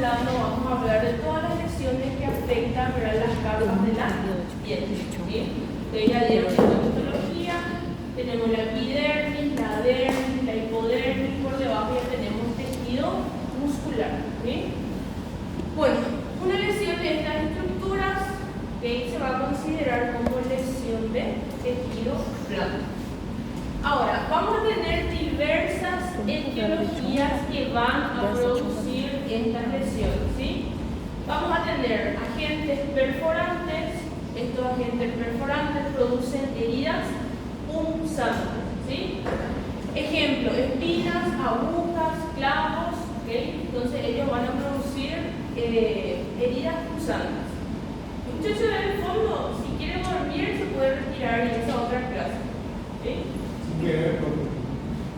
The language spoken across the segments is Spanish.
hablando, vamos a hablar de todas las lesiones que afectan, ¿verdad?, las capas de la piel. ¿Sí? Ustedes ya dieron histología, tenemos la epidermis, la dermis, la hipodermis, por debajo ya tenemos tejido muscular. ¿Sí? Bueno, una lesión de estas estructuras se va a considerar como lesión de tejido blando. Ahora, vamos a tener diversas etiologías que van a producir estas lesiones, ¿sí? Vamos a tener agentes perforantes. Estos agentes perforantes producen heridas punzantes, ¿sí? Ejemplo, espinas, agujas, clavos, ¿okay? Entonces ellos van a producir heridas punzantes. Muchachos, en el fondo, si quieren dormir, se puede retirar en esa otra clase, ¿sí?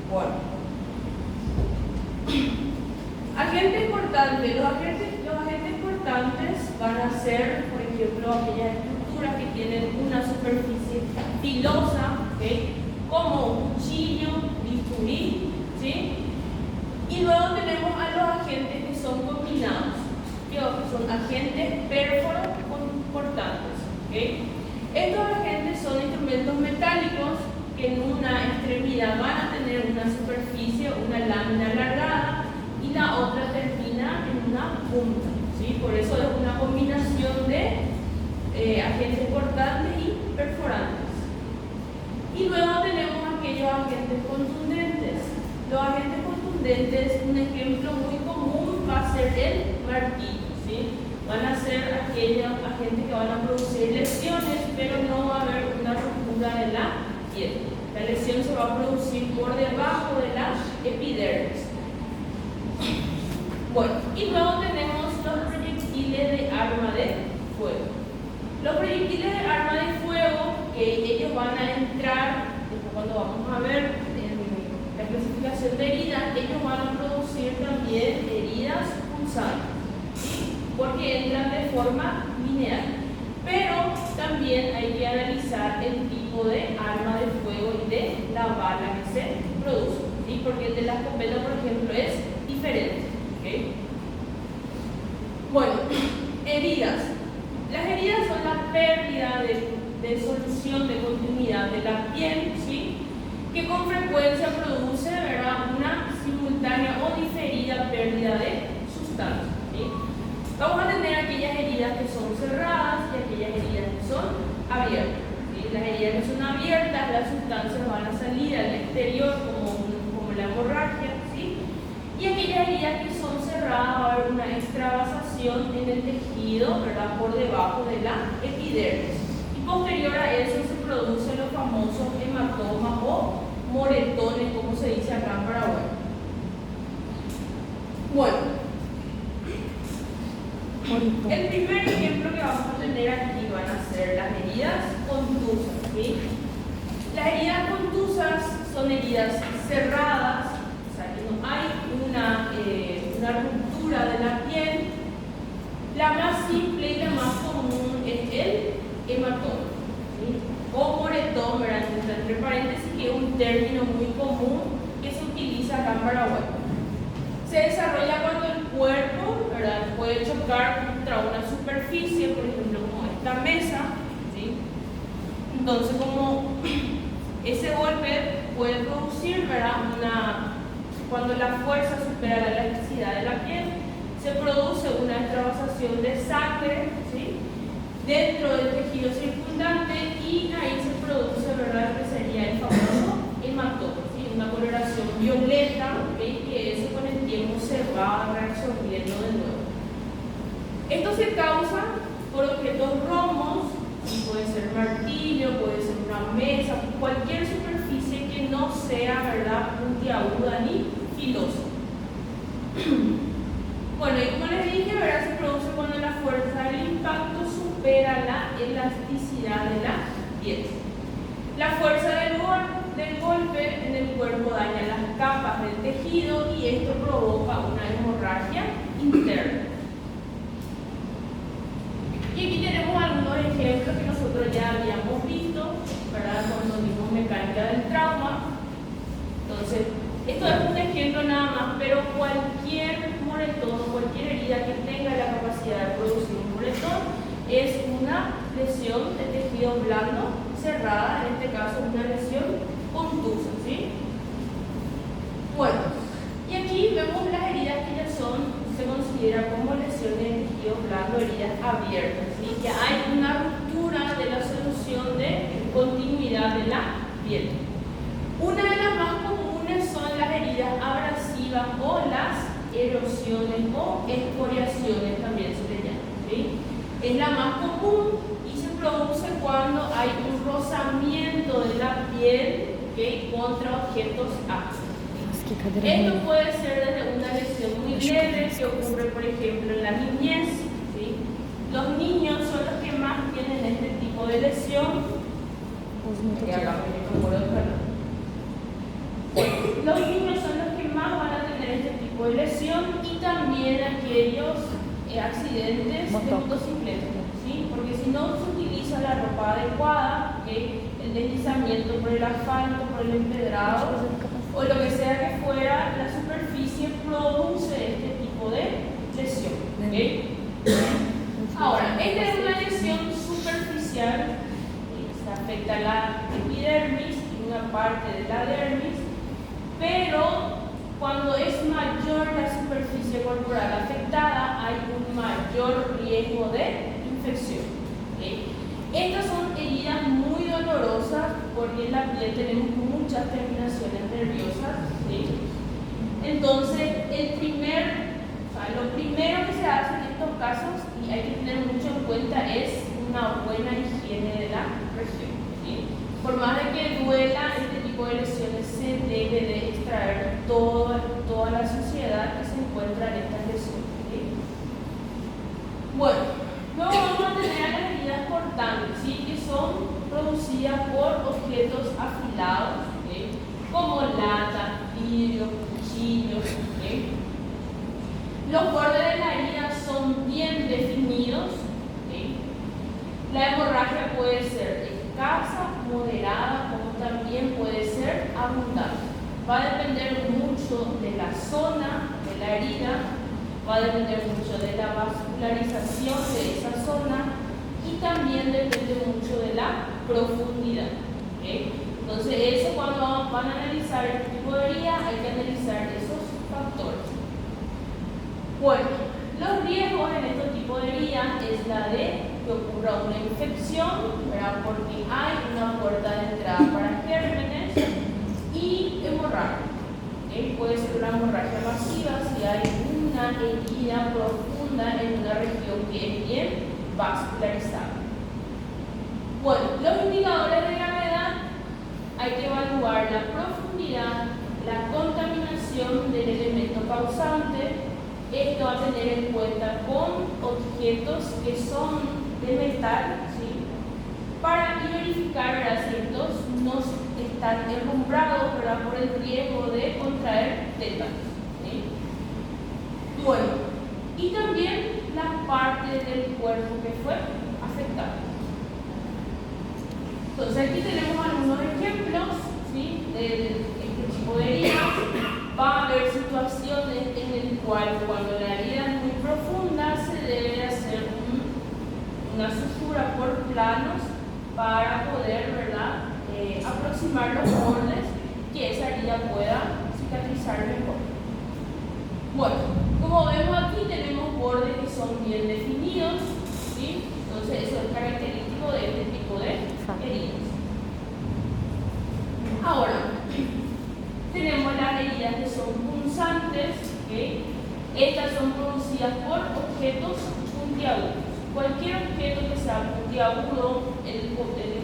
Bueno, agentes cortantes. Los agentes cortantes van a ser, por ejemplo, aquellas estructuras que tienen una superficie filosa, ¿okay?, como un cuchillo, bisturí, ¿sí? Y luego tenemos a los agentes que son combinados, que son agentes cortantes, ¿okay? Estos agentes son instrumentos metálicos que en una extremidad van a tener una superficie, una lámina alargada, y la otra termina en una punta, ¿sí? Por eso es una combinación de agentes cortantes y perforantes. Y luego tenemos aquellos agentes contundentes. Los agentes contundentes, un ejemplo muy común va a ser el martillo, ¿sí? Van a ser aquellos agentes que van a producir lesiones, pero no va a haber una ruptura de la piel. La lesión se va a producir por debajo de la epidermis. Bueno, y luego tenemos los proyectiles de arma de fuego. Los proyectiles de arma de fuego, ellos van a entrar, cuando vamos a ver la clasificación de heridas, ellos van a producir también heridas punzantes, ¿sí? Porque entran de forma lineal. Pero también hay que analizar el tipo de arma de fuego y de la bala que se produce, ¿sí? Porque el de la escopeta, por ejemplo, es diferente, ¿okay? Bueno, heridas. Las heridas son la pérdida de solución de continuidad de la piel, ¿sí?, que con frecuencia produce, ¿verdad?, una simultánea o diferida pérdida de sustancia, ¿sí? Vamos a tener aquellas heridas que son cerradas y aquellas heridas que son abiertas, ¿sí? Las heridas que son abiertas, las sustancias van a salir al exterior como la hemorragia, ¿sí? Y aquellas heridas que son cerradas va a haber una extravasación en el tejido, ¿verdad?, por debajo de la epidermis. Y posterior a eso se producen los famosos hematomas o moretones, como se dice acá en Paraguay. Bueno, el primer ejemplo que vamos a tener aquí van a ser las heridas contusas, ¿sí? Las heridas contusas son heridas cerradas, o sea que no hay una ruptura de la piel. La más simple y la más común es el hematoma, ¿sí?, o moretón, ¿verdad?, entre paréntesis, que es un término muy común que se utiliza acá en Paraguay. Se desarrolla cuando el cuerpo, ¿verdad?, puede chocar contra una superficie, por ejemplo, como esta mesa, ¿sí? Entonces, como ese golpe puede producir, ¿verdad?, cuando la fuerza supera la elasticidad de la piel, se produce una extravasación de sangre, ¿sí?, dentro del tejido circundante, y ahí se produce, ¿verdad?, que sería el famoso hematoma, ¿sí?, una coloración violeta, ¿okay?, que eso con el tiempo se va reabsorbiendo de nuevo. Esto se causa por objetos romos, ¿sí?, puede ser martillo, puede ser una mesa, cualquier superficie que no sea, ¿verdad?, puntiaguda ni filosa. Bueno, y como les dije, ¿verdad?, se produce cuando la fuerza del impacto supera la elasticidad de la piel. La fuerza del golpe en el cuerpo daña las capas del tejido y esto provoca una hemorragia interna. Y aquí tenemos algunos ejemplos que nosotros ya habíamos visto, ¿verdad?, cuando vimos mecánica del trauma. Entonces, esto es un ejemplo nada más, pero cualquier moretón o cualquier herida que lesión de tejido blando cerrada, en este caso una lesión contusa, ¿sí? Bueno, y aquí vemos las heridas que ya se consideran como lesiones de tejido blando, heridas abiertas, ¿sí? Que hay una ruptura de la solución de continuidad de la piel. Una de las más comunes son las heridas abrasivas o las erosiones o escoriaciones, también se le llama, ¿sí? Es la más común y se produce cuando hay un rozamiento de la piel, ¿okay?, contra objetos ácidos. Esto puede ser desde una lesión muy leve que ocurre, por ejemplo, en la niñez, ¿sí? Los niños son los que más tienen este tipo de lesión. Los niños son los que más van a tener este tipo de lesión y también aquellos accidentes de motocicleta, ¿sí? Porque si no se utiliza la ropa adecuada, ¿okay?, el deslizamiento por el asfalto, por el empedrado o lo que sea que fuera, la superficie produce este tipo de lesión, ¿okay? Ahora, esta es una lesión superficial, se afecta a la epidermis y una parte de la dermis, pero cuando es mayor la superficie corporal afectada, hay un mayor riesgo de infección, ¿okay? Estas son heridas muy dolorosas porque en la piel tenemos muchas terminaciones nerviosas, ¿sí? Entonces, lo primero que se hace en estos casos, y hay que tener mucho en cuenta, es una buena higiene de la región, ¿sí? Por más de que duela, este tipo de lesiones se debe de extraer toda la suciedad que se encuentra en estas lesiones, ¿sí? Bueno, luego vamos a tener las heridas cortantes, ¿sí?, que son producidas por objetos afilados, ¿sí?, como lata, vidrio, cuchillos, ¿sí? Los bordes de la herida son bien definidos, ¿sí? La hemorragia puede ser escasa, moderada, como también puede ser abundante. Va a depender mucho de la zona de la herida, va a depender mucho de la vascularización de esa zona y también depende mucho de la profundidad, ¿okay? Entonces, eso cuando van a analizar este tipo de herida, hay que analizar esos factores. Bueno, los riesgos en este tipo de herida es la de que ocurra una infección, ¿verdad?, porque hay una puerta de entrada para gérmenes y hemorragia, ¿okay? Puede ser una hemorragia masiva si hay una herida profunda en una región que es bien vascularizada. Bueno, los indicadores de gravedad, hay que evaluar la profundidad, la contaminación del elemento causante. Esto va a tener en cuenta con objetos que son de metal, ¿sí?, para verificar, ¿verdad?, si estos no están herrumbrados, ¿verdad?, por el riesgo de contraer tétanos, ¿sí? Bueno, y también la parte del cuerpo que fue afectada. Entonces aquí tenemos algunos ejemplos, ¿sí?, de este tipo de heridas. Va a haber situaciones en el cual cuando la herida es muy profunda se debe hacer una susura por planos para poder, ¿verdad?, aproximar los bordes, que esa herida pueda cicatrizar mejor. Bueno, como vemos aquí tenemos bordes que son bien definidos, ¿sí? Entonces eso es característico de este tipo de heridas. Ahora, tenemos las heridas que son punzantes, ¿okay? Estas son producidas por objetos puntiagudos. Cualquier objeto que sea puntiagudo, el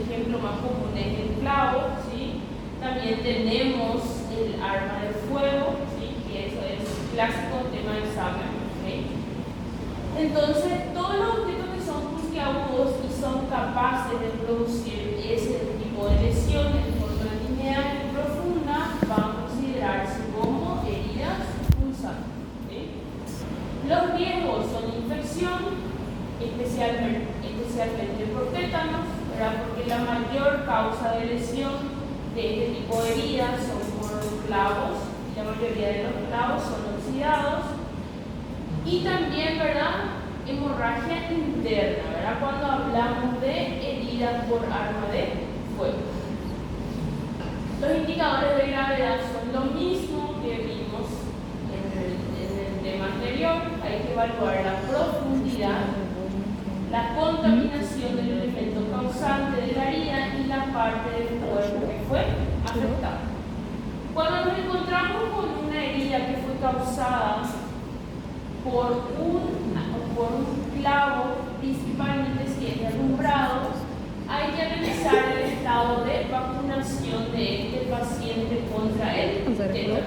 ejemplo más común es el clavo, ¿sí? También tenemos el arma de fuego, ¿sí?, que eso es clásico tema de examen, ¿okay? Entonces, todos los objetos que son puntiagudos y son capaces de producir ese tipo de lesiones de forma lineal y profunda van a considerarse como heridas punzantes, ¿okay? Los riesgos son infección, especialmente por tétanos, ¿verdad?, porque la mayor causa de lesión de este tipo de heridas son por clavos, y la mayoría de los clavos son oxidados, y también, ¿verdad?, hemorragia interna, ¿verdad? Cuando hablamos de heridas por arma de fuego. Los indicadores de gravedad son lo mismo que vimos en el tema anterior. Hay que evaluar la profundidad, la contaminación del elemento causante de la herida y la parte del cuerpo que fue afectada. Cuando nos encontramos con una herida que fue causada por un clavo, principalmente si es de alumbrado, hay que analizar el estado de vacunación de este paciente contra el tétano.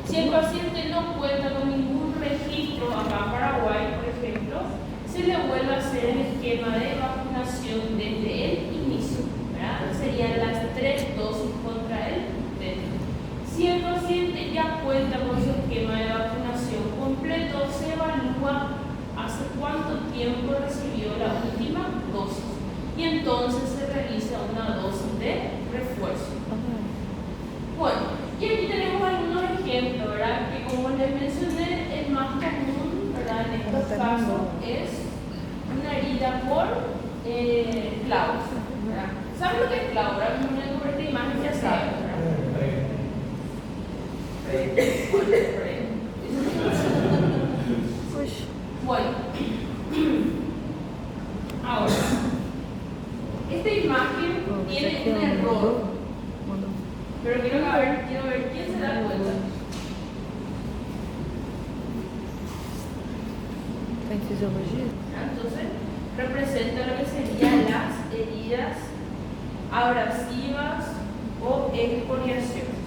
Si el paciente no cuenta con ningún registro acá en Paraguay, por ejemplo, se le vuelve a hacer el esquema de vacunación desde el inicio, ¿verdad? Serían las 3 dosis contra el tétano. Si el paciente ya cuenta con su esquema de vacunación completo, se evalúa hace cuánto tiempo recibió la última dosis y entonces se realiza una dosis de refuerzo. Bueno, y aquí tenemos algunos ejemplos, ¿verdad? Que como les mencioné, el más común, ¿verdad? En estos casos es una herida por clavos, ¿verdad? ¿Saben lo que es clavo? Ahora mismo en esta imagen ya saben, ¿verdad? Bueno, ahora, esta imagen tiene un error, pero quiero ver quién se da cuenta. ¿En fisiología? Entonces, representa lo que serían las heridas abrasivas o excoriaciones.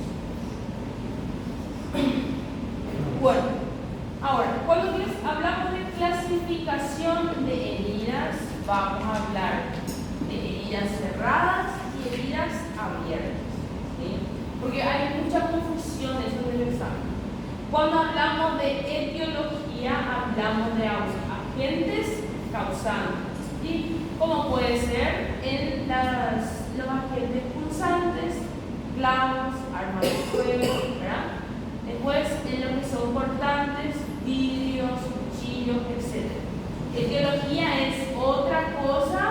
Bueno, ahora, cuando hablamos de clasificación de heridas, vamos a hablar de heridas cerradas y heridas abiertas, ¿sí? Porque hay mucha confusión en el examen. Cuando hablamos de etiología, hablamos de agentes causantes, ¿sí? Como puede ser en los agentes punzantes, clavos, armas de fuego, ¿verdad? Después, en lo que son cortantes, vidrios, cuchillos, etc. Etiología es otra cosa,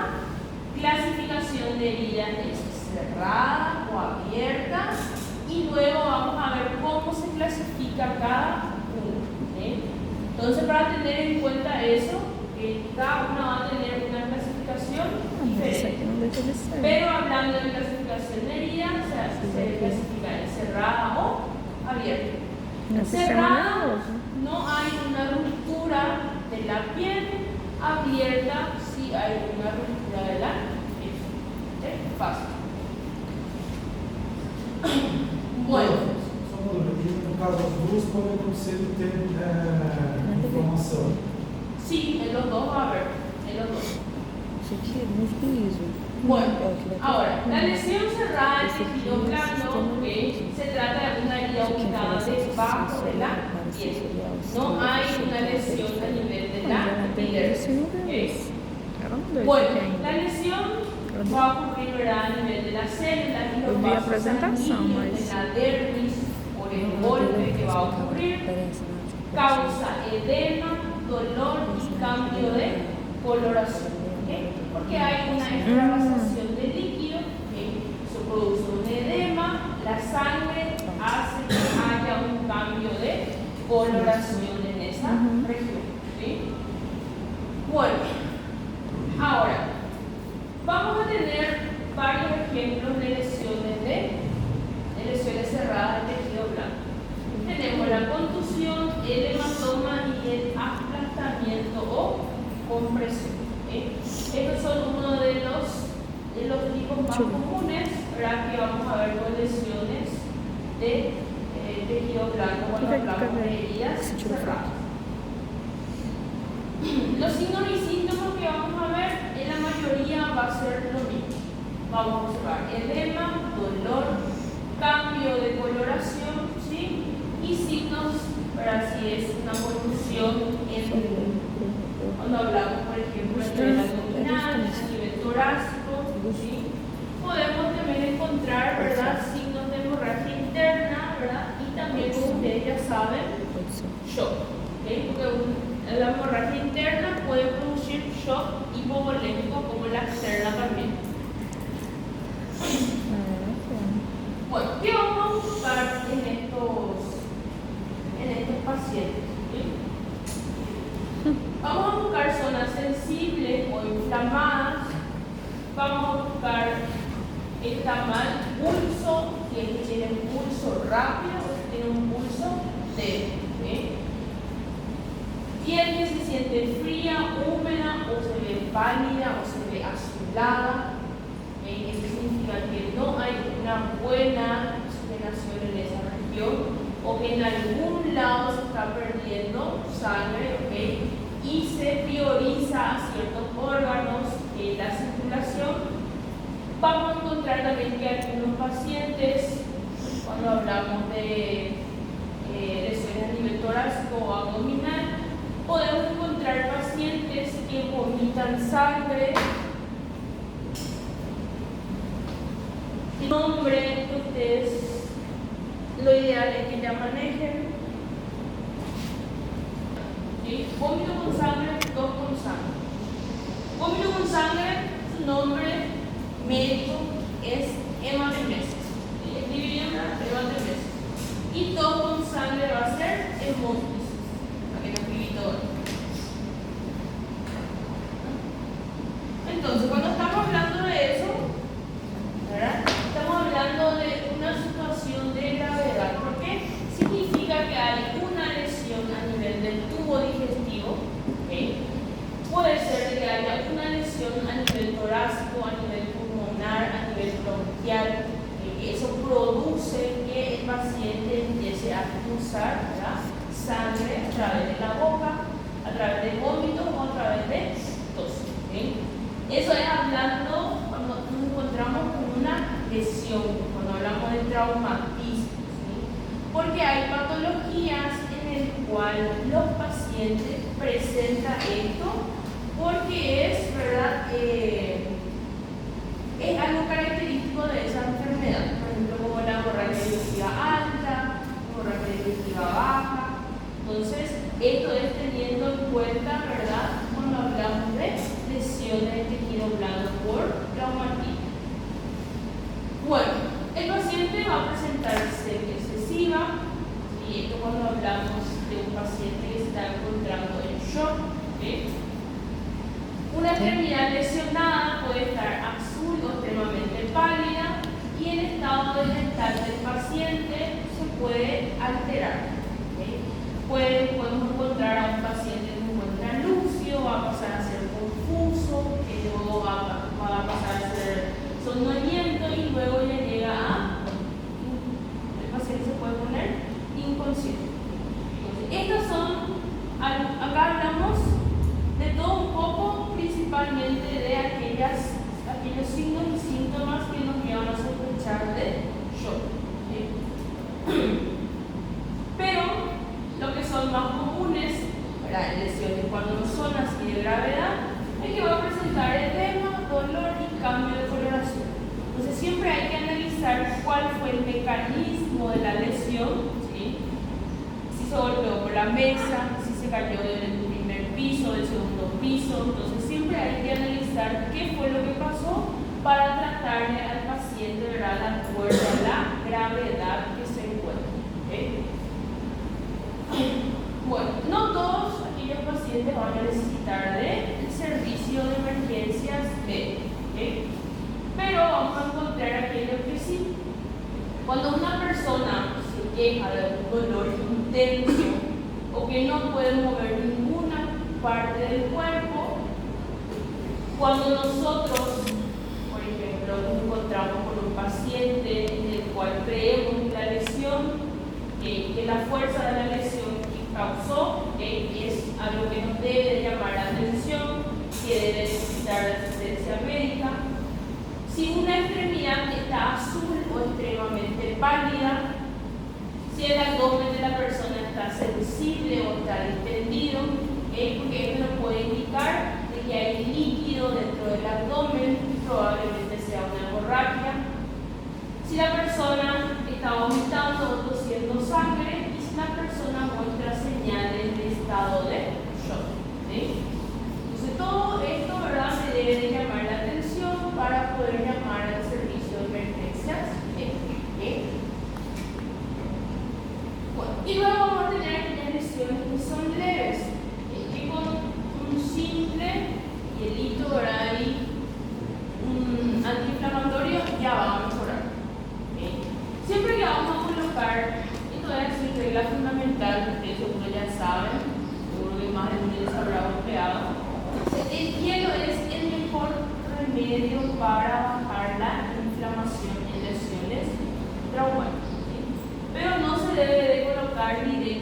clasificación de heridas es cerrada o abierta, y luego vamos a ver cómo se clasifica cada uno, ¿sí? Entonces, para tener en cuenta eso, que cada uno va a tener una clasificación diferente. Pero hablando de clasificación de heridas, o sea, se clasifica en cerrada o abierta. Cerrada, no hay una ruptura de la piel. Abierta, sí hay una ruptura de la piel. Es fácil. Bueno. No caso, as duas podem acontecer e ter informação. Sí, en los dos va a haber. En los dos. Musculismo. Bueno, ahora, la lesión cerrada del tejido blando, ¿okay? Se trata de una herida ubicada debajo de la piel. No hay una lesión a nivel de la epidermis, ¿okay? Bueno, la lesión va a ocurrir, ¿verdad? A nivel de las células y los vasos sanguíneos de la dermis por el golpe que va a ocurrir. Causa edema, dolor y cambio de coloración. Porque hay una extravasación de líquido, eso produce un edema, la sangre hace que haya un cambio de coloración en esa región, ¿sí? Bueno, ahora vamos a tener varios ejemplos de lesiones cerradas de tejido blanco. Tenemos la contusión, el hematoma y el aplastamiento o compresión. Estos son uno de los tipos más comunes, ¿verdad? Que vamos a ver con lesiones de tejido blanco cuando hablamos de heridas cerradas. Los signos y síntomas que vamos a ver en la mayoría va a ser lo mismo. Vamos a observar edema, dolor, cambio de coloración, ¿sí? Y signos, ¿verdad? Si es una confusión cuando hablamos, por ejemplo, a nivel abdominal, a nivel torácico, ¿sí? Podemos también encontrar, ¿verdad? Signos de hemorragia interna, ¿verdad? Y también, como ustedes ya saben, shock, ¿okay? Porque la hemorragia interna puede producir shock hipovolémico como la externa también. Bueno, ¿qué vamos a buscar en estos pacientes? ¿Sí? Vamos a buscar zonas sensibles o inflamadas. Vamos a buscar está mal pulso, si es que tiene un pulso rápido o si tiene un pulso débil. ¿Sí? Piel que se siente fría, húmeda o se ve pálida o se ve azulada. Eso significa que no hay una buena oxigenación en esa región o que en algún lado se está perdiendo sangre, ¿okay? Y se prioriza a ciertos órganos en la circulación. Vamos a encontrar también que algunos pacientes, cuando hablamos de lesiones a nivel torácico o abdominal, podemos encontrar pacientes que vomitan sangre. El nombre que ustedes, lo ideal es que ya manejen. ¿Sí? Vómito con sangre, tos con sangre. Vómito con sangre, su nombre médico es hematemesis. Escribiría hematemesis. Y tos con sangre va a ser hemófilis. Para que no escribí todo. Entonces, cuando estamos hablando de eso, ¿verdad? Estamos hablando de una situación de gravedad, porque significa que hay una lesión a nivel del tubo digestivo, ¿okay? Puede ser que haya una lesión a nivel torácico, a nivel pulmonar, a nivel bronquial, eso produce que el paciente empiece a expulsar, ¿verdad?, sangre a través de la boca, a través de vómitos o a través de tos. ¿Okay? Eso es hablando cuando nos encontramos con una lesión, cuando hablamos de traumatismo, ¿sí? Porque hay patologías en las cuales los pacientes presentan esto porque es, ¿verdad?, es algo característico de esa enfermedad, por ejemplo, como la hemorragia digestiva alta, hemorragia digestiva baja. Entonces, esto es teniendo en cuenta, ¿verdad?, cuando hablamos de lesiones de tejido blando por traumatismo. Bueno, el paciente va a presentar sed excesiva, y esto cuando hablamos de un paciente que se está encontrando en shock. ¿Okay? Una extremidad lesionada puede estar azul o extremadamente pálida, y el estado mental del paciente se puede alterar. ¿Okay? Podemos encontrar a un paciente que se encuentra lúcido, va a pasar a ser confuso, que luego va a pasar a ser somnoliento y luego ya llega el paciente se puede poner inconsciente. Entonces, estas son, acá hablamos de todo un poco, principalmente de aquellos signos y síntomas que nos llevan a sospechar de shock. ¿Sí? Pero lo que son más comunes, ¿verdad?, lesiones cuando no son así de gravedad, es que va a presentar edema, dolor y cambio de coloración. Entonces siempre hay que analizar cuál fue el mecanismo de la lesión, ¿sí? Si se golpeó por la mesa, si se cayó del primer piso, del segundo piso. Entonces siempre hay que analizar qué fue lo que pasó para tratarle al paciente, ¿verdad?, de acuerdo a la gravedad que se encuentra. ¿Okay? Bueno, no todos aquellos pacientes van a necesitar del servicio de emergencias médicas, ¿okay? Pero vamos a encontrar aquellos que sí. Cuando una persona se queja de un dolor intenso o que no puede mover ninguna parte del cuerpo, cuando nosotros, por ejemplo, nos encontramos con un paciente en el cual creemos que la lesión, que la fuerza de la lesión que causó es algo que nos debe de llamar la atención, que debe necesitar asistencia médica. Si una extremidad está azul o extremadamente pálida, si el abdomen de la persona está sensible o está distendido, porque esto nos puede indicar de que hay líquido dentro del abdomen, probablemente sea una hemorragia. Si la persona está vomitando o tosiendo sangre, y si la persona muestra señales de estado de shock. ¿Sí?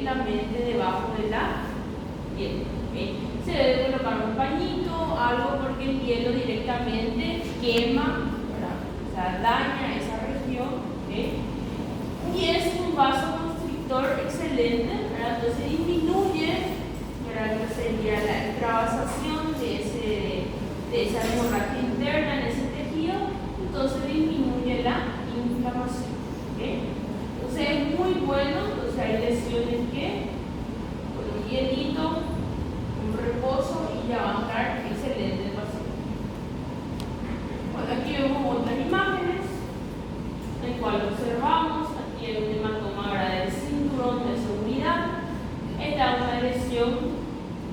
directamente debajo de la piel. ¿Okay? Se debe colocar un pañito, algo, porque el hielo directamente quema, ¿verdad? O sea, daña esa región. ¿Okay? Y es un vasoconstrictor excelente, ¿verdad? Entonces disminuye, ¿verdad? Lo que sería la extravasación de esa hemorragia interna en ese tejido, entonces disminuye la inflamación. ¿Okay? Entonces es muy bueno. Entonces hay lesiones que con un hielito, un reposo, y ya va a estar excelente el paciente. Bueno, aquí vemos otras imágenes en las cuales observamos. Aquí hay un hematoma, ¿verdad?, del cinturón de seguridad. Esta es una lesión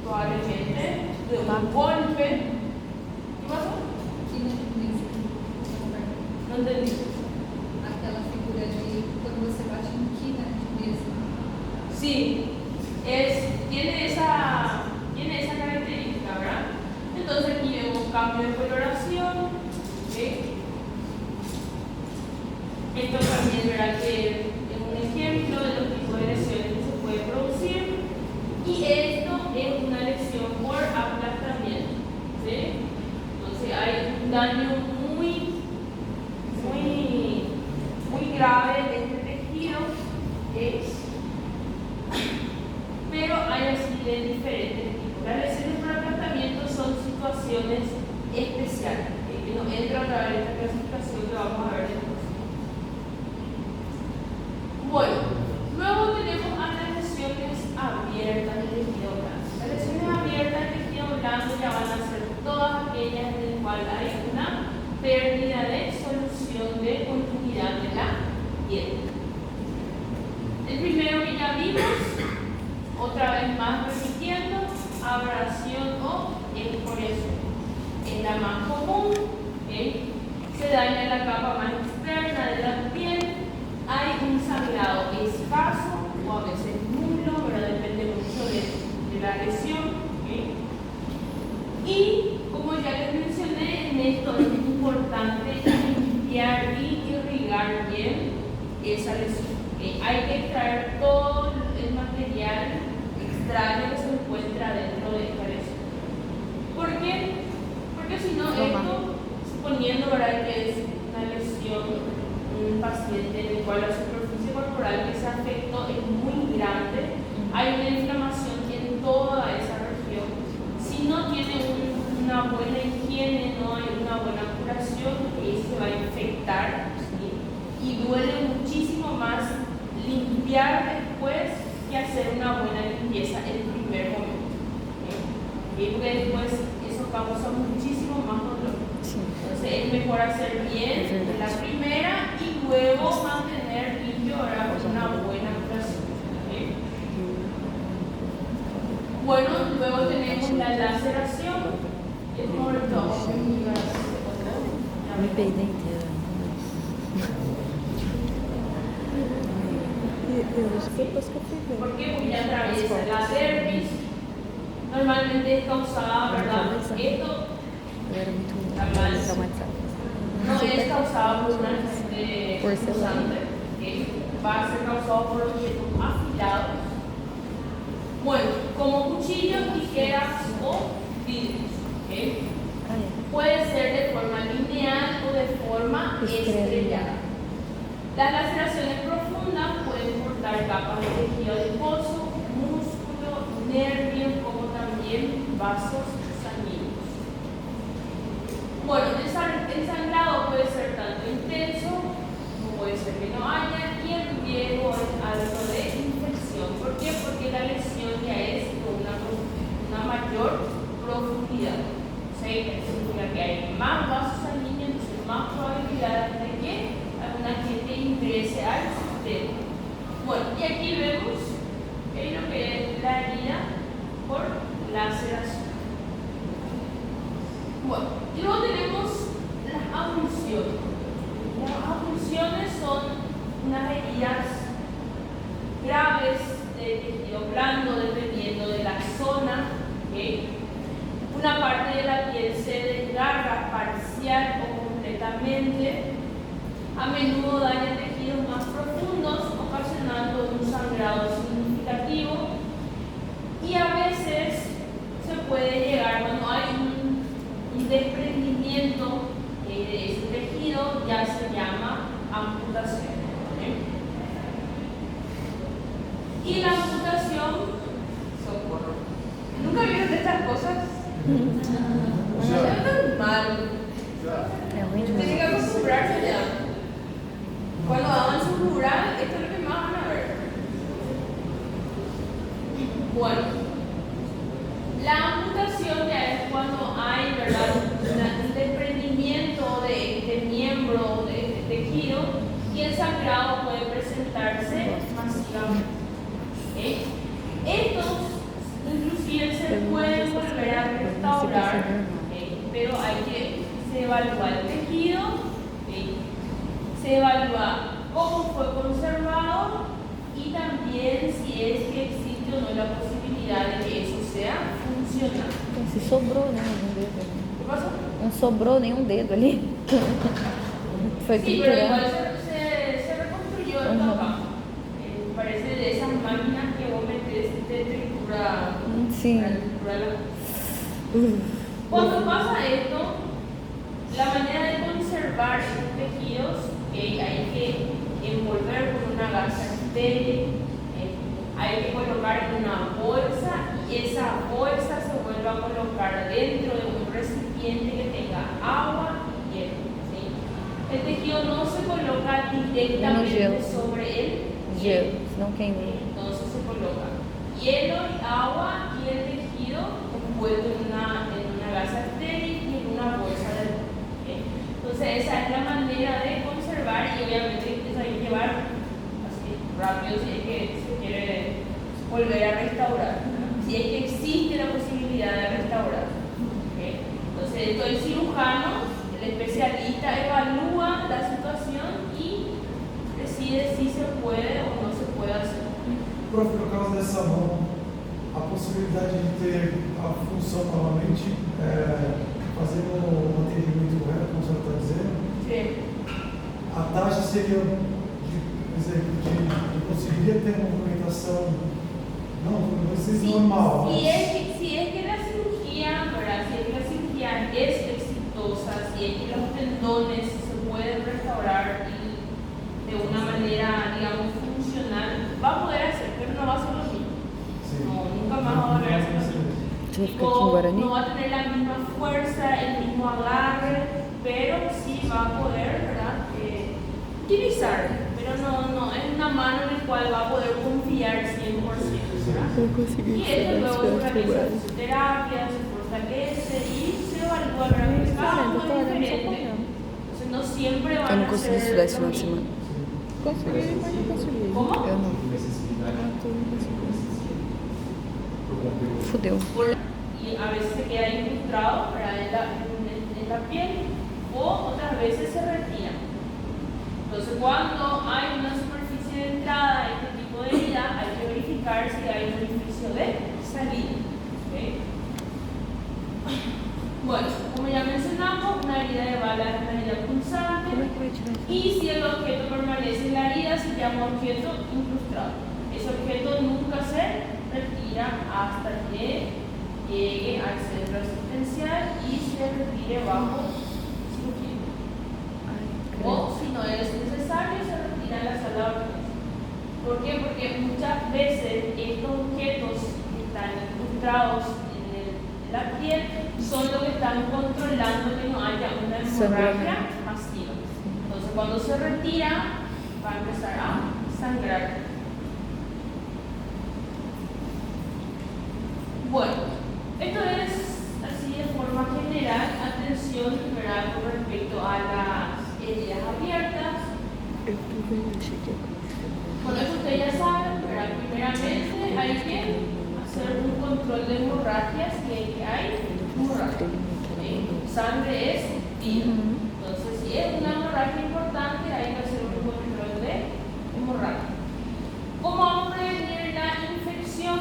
probablemente de un golpe. ¿Qué pasó? No entendí. Aquela figura de quando você bate em quina mesmo. Sí, tiene esa característica, ¿verdad? Entonces aquí vemos cambio de coloración. ¿Okay? Esto también, ¿verdad?, que es un ejemplo de los tipos de lesiones que se puede producir. Y esto es una lesión por aplastamiento. ¿Sí? Entonces hay un daño muy grave de este tejido. ¿Okay? Pero hay así de diferentes tipos. Las lesiones por aplastamiento son situaciones especiales, ¿okay?, que no entran a través de esta clasificación que vamos a ver después. Bueno, luego tenemos a las lesiones abiertas del tejido blando. Las lesiones abiertas del tejido blando ya van a ser todas aquellas en las cuales hay una pérdida de solución de continuidad de la piel. El primero que ya vimos, otra vez más repitiendo, abrasión o excoriación. Es la más común. ¿Okay? Se daña la capa más externa de la piel. Hay un sangrado escaso o a veces nulo, pero depende mucho de la lesión. ¿Okay? Y como ya les mencioné, en esto es importante limpiar y irrigar bien esa lesión. ¿Okay? Hay que extraer todo el material extraño que se encuentra dentro de esta lesión. ¿Por qué? Porque si no, esto, suponiendo, ¿verdad?, que es una lesión, un paciente en el cual la superficie corporal que se afectó es muy grande, hay una inflamación en toda esa región. Si no tiene una buena higiene, no hay una buena curación, se va a infectar, ¿sí? Y duele muchísimo más limpiar después que hacer una buena limpieza en el primer momento. ¿Sí? Porque después eso causa muchísimo más dolor. Sí. Entonces es mejor hacer bien la primera y luego mantener limpio, ahora con una buena curación. ¿Sí? Bueno, luego tenemos la laceración. Es como el todo. Me peidei inteira. Depois que eu fui ver. ¿Por qué? Porque ya atraviesa la dermis. Normalmente es causada, ¿verdad? Esto Eu era muito traumatizada. no es causado por una enfermedad Porcelana. que va a ser causado por objetos afilados. Bueno, como cuchillos, tijeras o vidrios. ¿Okay? Ah, é. Puede ser de forma lineal o de forma estrellada. Las laceraciones profundas pueden cortar capas de tejido adiposo, músculo, nervios, como también vasos sanguíneos. Bueno, el sangrado puede ser tanto intenso, como puede ser que no haya, y el riesgo es algo de infección. ¿Por qué? Porque la lesión ya es con una mayor profundidad. ¿Sí? Significa que hay más vasos sanguíneos, entonces más probabilidad de que alguna gente ingrese al sistema. Bueno, y aquí vemos lo que es la herida por laceración. Bueno, y luego tenemos las abulsiones. Las abulsiones son unas heridas graves de tejido blando, dependiendo de la zona. ¿Okay? Una parte de la piel se desgarra parcial o completamente. A menudo daña tejidos más profundos, ocasionando un sangrado significativo desprendimiento de ese tejido ya se llama amputación. Y la amputación, socorro. ¿Nunca vieron estas cosas? Es normal. Realmente Tienen que não. acostumbrarse ya. Cuando hagan su rural, esto es lo que más van a ver. Bueno, la amputación ya es cuando hay, ¿verdad?, un desprendimiento de este miembro, de este tejido, y el sangrado puede presentarse masivamente. ¿Okay? Estos inclusive se pueden volver a restaurar, ¿okay?, pero hay que se evalúa el tejido, ¿okay?, se evalúa cómo fue conservado y también si es que existe o no la posibilidad de que eso sea funcional. Se sobrou, né? Um dedo ali. ¿Qué pasó? Não sobrou nenhum dedo ali. Foi Sí, pero igual triturado. se reconstruyó esto acá. Parece de esas máquinas que vos metes de tritura. Sim. Para triturar la- Cuando pasa esto, la manera de conservar estos tejidos, hay que envolver con una gasa estéril, hay que colocar en una bolsa y esa bolsa se vuelve a colocar dentro de un recipiente que tenga agua y hielo. ¿Sí? El tejido no se coloca directamente sobre el Gelo, senão queima. entonces se coloca hielo y agua y el tejido envuelto en una gasa estéril y en una bolsa de ropa. ¿Okay? Entonces esa es la manera de conservar y obviamente eso hay que llevar así rápido si es que se quiere volver a restaurar, si es que existe la posibilidad de restaurar. ¿Okay? Entonces el cirujano, el especialista, evalúa la situación y decide si se puede o no se puede hacer. Prof, por causa dessa mão, a possibilidade de ter a função novamente, fazendo o atendimento correto, como o senhor está dizendo, Sí. a taxa seria de conseguiria ter uma movimentação, não precisa Si, normal, si mas es que la cirugía, ¿verdad? Si es que la cirugía es exitosa, si es que los tendones se pueden restaurar y de una manera, digamos, funcional, va a poder hacer, pero no va a ser lo mismo. sim. No, nunca más va a volver a ser lo mismo. Deixa eu ficar aqui em Guarani. No va a tener la misma fuerza, el mismo agarre, pero sí va a poder, ¿verdad?, utilizar, pero no es una mano en la cual va a poder confiar 100%, ¿verdad? Eu consegui Y esto luego se realiza chegar. fisioterapia, se fortalece y se evalúa, ¿verdad?, que cada uno es diferente. Entonces no siempre van Eu não a consegui ser estudar esse lo final de mismo. semana. Consegui, mas não consegui. Como? Eu não. Tu não consegui. Fudeu. Y a veces se queda incrustado, ¿verdad?, en la piel, o otras veces se retira. Entonces cuando hay una superficie de entrada a este tipo de herida, hay que verificar si hay un orificio de salida. ¿Okay? Bueno, como ya mencionamos, una herida de bala es una herida punzante. Como é que vai tirar isso? Y si el objeto permanece en la herida, se llama objeto incrustado. Ese objeto nunca se retira hasta que llegue al centro asistencial y se retire bajo cirugía. Ai, O credo. si no es necesario, se retira en la sala de urgencias. ¿Por qué? Porque muchas veces estos objetos que están incrustados en la piel son los que están controlando que no haya una hemorragia masiva. Entonces cuando se retira va a empezar a sangrar. Bueno, esto es así de forma general. Atención, ¿verdad?, con respecto a las heridas abiertas. Eu tô vendo, cheguei. Bueno, eso ustedes ya saben, ¿verdad? Primeramente hay que hacer un control de hemorragias y hay hemorragia. ¿Sí? Sangre es vida. Entonces, si es una hemorragia importante, hay que hacer un control de hemorragia. ¿Cómo vamos a prevenir la infección?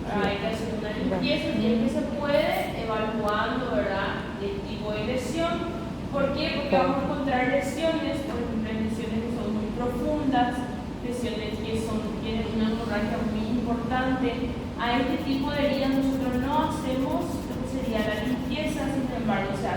Hay que hacer una limpieza y es que se puede evaluando, ¿verdad?, el tipo de lesión. ¿Por qué? Porque vamos a encontrar lesiones, por ejemplo, lesiones que son muy profundas, lesiones que tienen una hemorragia muy importante. A este tipo de heridas nosotros no hacemos lo que sería la limpieza, sin embargo se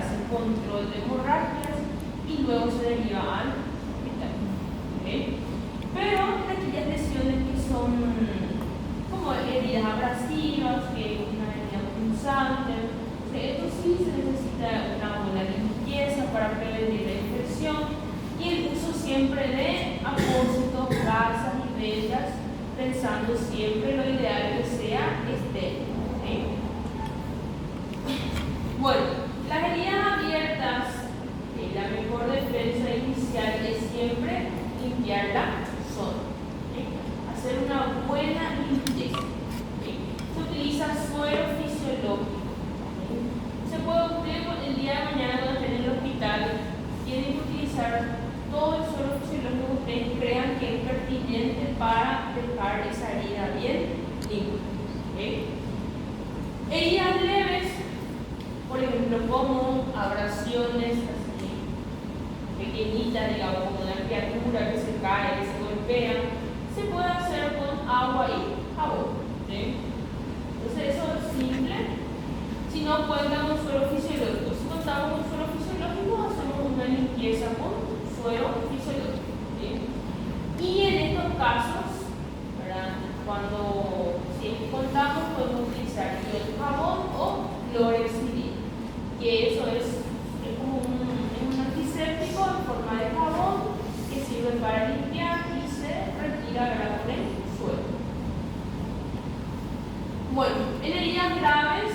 ejemplo, como abrasiones así pequeñitas, digamos, como una criatura que se cae, que se golpea, se puede hacer con agua y jabón. ¿Sí? Entonces eso es simple. Si no cuenta con suero fisiológico, si contamos con suero fisiológico, hacemos una limpieza con suero fisiológico. ¿Sí? Y en estos casos, ¿verdad? Cuando si contamos, podemos utilizar jabón o clorexidina, que eso es como un antiséptico en forma de jabón que sirve para limpiar y se retira, ¿verdad?, con el suero. Bueno, en heridas graves,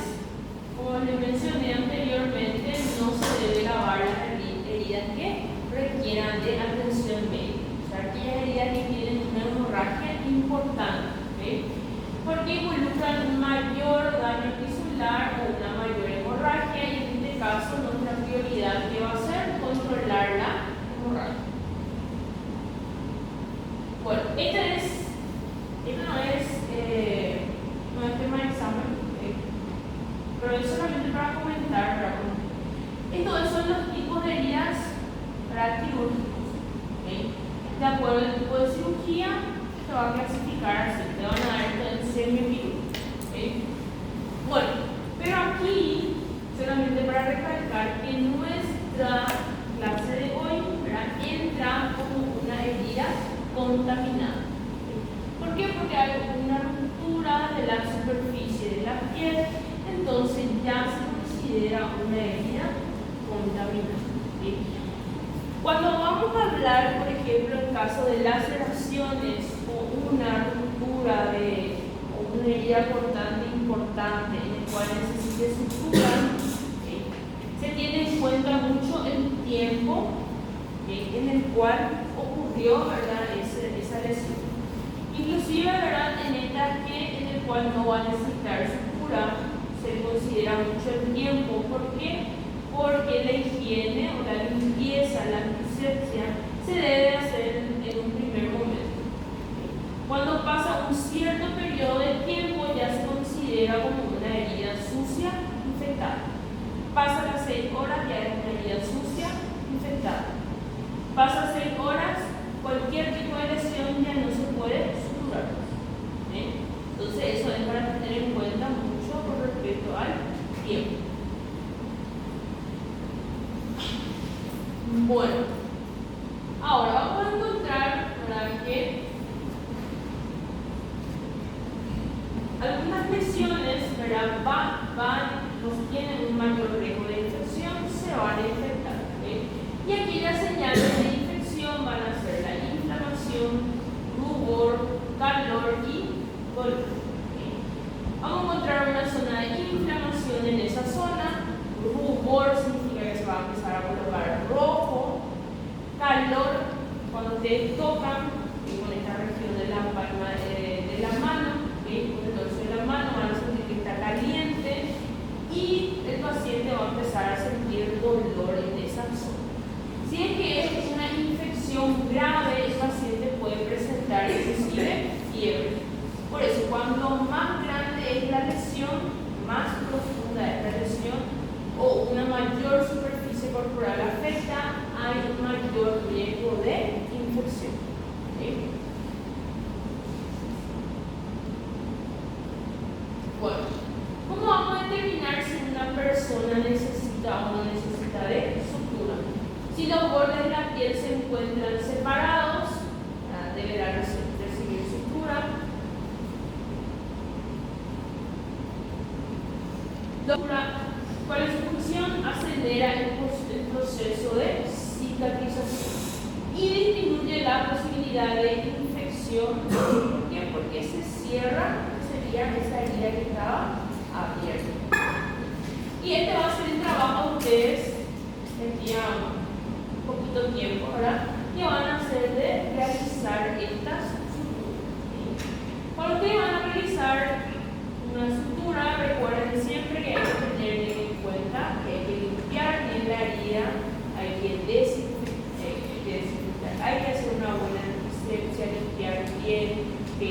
como les mencioné anteriormente, no se debe lavar las heridas que requieran de atención médica. O sea, aquellas heridas que tienen una hemorragia importante, ¿sí? Porque involucran un mayor daño tisular o una mayor hemorragia, y en este caso nuestra prioridad que va a ser controlar la hemorragia. Bueno, esto no es tema de examen, pero es solamente para comentar. Estos son los tipos de heridas quirúrgicos. De acuerdo al tipo de cirugía, se va a clasificar así, te van a dar esto en semiquirúrgico. Bueno, pero aquí, solamente para recalcar que nuestra clase de hoy, ¿verdad?, entra como una herida contaminada. ¿Por qué? Porque hay una ruptura de la superficie de la piel, entonces ya se considera una herida contaminada. ¿Sí? Cuando vamos a hablar, por ejemplo, en caso de laceraciones o una ruptura o una herida cortante importante en el cual necesite sutura, se tiene en cuenta mucho el tiempo en el cual ocurrió, ¿verdad?, esa lesión. Inclusive, ¿verdad?, en el cual no va a necesitar sutura, se considera mucho el tiempo. ¿Por qué? Porque la higiene o la limpieza, la antisepsia, se debe hacer en un primer momento. Cuando pasa un cierto periodo de tiempo, ya se considera como una herida sucia, infectada. Pasa las 6 horas, ya es una herida sucia, infectada. Pasa 6 horas, cualquier tipo de lesión ya no se puede suturar. Entonces eso es para tener en cuenta mucho con respecto al tiempo. Bueno, ahora vamos a encontrar, ¿verdad?, que algunas lesiones, ¿verdad?, los tienen un mayor riesgo de infección, se van a infectar. Y aquí las señales de infección van a ser la inflamación, rubor, calor y dolor. Vamos a encontrar una zona de inflamación en esa zona. Rubor significa que se va a empezar a colocar rojo. Calor, cuando ustedes tocan con esta región de la palma de la mano, con el dorso de la mano, van a sentir que está caliente y el paciente va a empezar a sentir dolor en esa zona. Si es que es una infección grave, el paciente puede presentar inclusive fiebre. Por eso, cuanto más grande es la lesión, más profunda es la lesión, o una mayor superficie corporal afecta, hay un mayor riesgo de infección. ¿Sí? Bueno, ¿cómo vamos a determinar si una persona necesita o no necesita de sutura? Si los bordes de la piel se encuentran separados, deberá recibir sutura. ¿Cuál es su función? Acelera el proceso de cicatrización y disminuye la posibilidad de infección. ¿Por qué? Porque se cierra, sería esa herida que estaba abierta. Y este va a ser el trabajo de ustedes el día un poquito tiempo, ¿verdad?, que van a hacer de realizar estas suturas. Cuando ustedes van a realizar una sutura, recuerden siempre que hay que tener en cuenta que hay que limpiar bien la herida, hay que desinfectar, hay que hacer una buena antisepsia, limpiar bien, y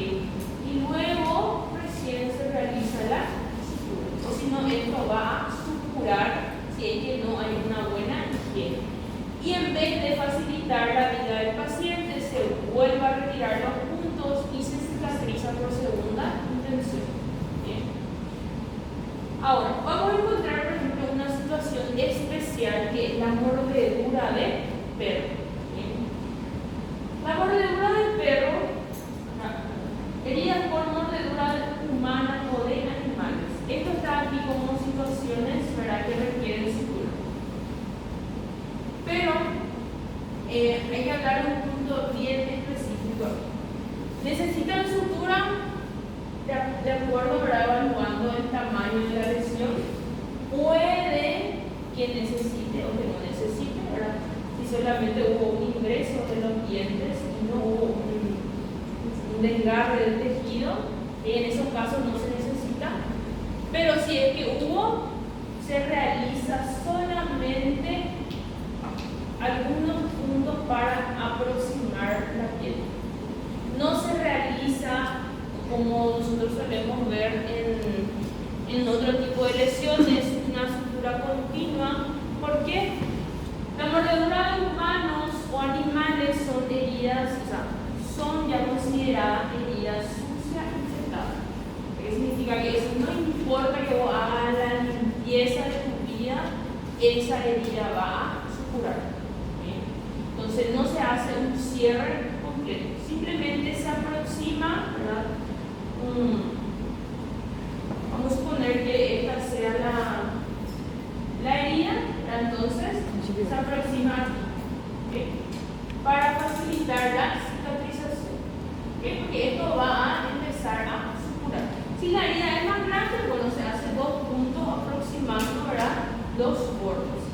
luego recién se realiza la sutura. O si no, esto va a supurar si Ahora, vamos a encontrar, por ejemplo, una situación especial que es la mordedura de perro. ¿Bien? La mordedura del perro, heridas por mordedura humana o de animales. Esto está aquí como situaciones, ¿verdad?, que requieren sutura. Pero hay que hablar de un punto bien específico. Necesitan sutura de acuerdo, ¿verdad?, evaluando el tamaño de la lesión. Puede que necesite o que no necesite, ¿verdad? Si solamente hubo un ingreso de los dientes y no hubo un desgarre del tejido, en esos casos no se necesita. Pero si es que hubo, se realiza solamente algunos puntos para aproximar la piel. No se realiza como nosotros solemos ver en otro tipo de lesiones, una sutura continua. ¿Por qué? La mordedura de humanos o animales son heridas, o sea, son ya consideradas heridas sucias infectadas. ¿Qué significa? Que eso no importa que vos hagas la limpieza de tu vida, esa herida va a suturar. Entonces no se hace un cierre completo, simplemente se aproxima, ¿verdad? Vamos a suponer que esta sea la herida, ¿verdad? Entonces se aproxima aquí, ¿okay?, para facilitar la cicatrización, ¿okay?, porque esto va a empezar a suturar. Si la herida es más grande, bueno, se hace 2 puntos aproximando, ¿verdad?, los bordes.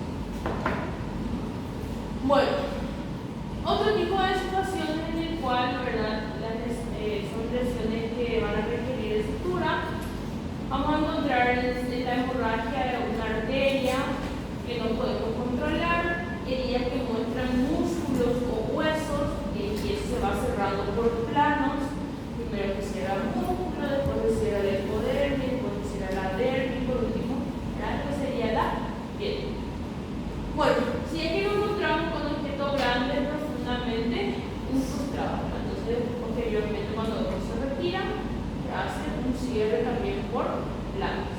Bueno, otro tipo de situaciones en el cual, ¿verdad?, son lesiones que van a requerir de sutura. Vamos a encontrar en la hemorragia de una arteria que no podemos controlar, heridas que muestran músculos o huesos, y eso se va cerrando por planos. Primero que cierra el músculo, después que cierra el epidermis, después que cierra la dermis, por último, ¿verdad?, que sería la piel. Bueno, si es que nos encontramos con un objeto grande profundamente incrustado, entonces posteriormente cuando esto se retira, se hace un cierre también por planos.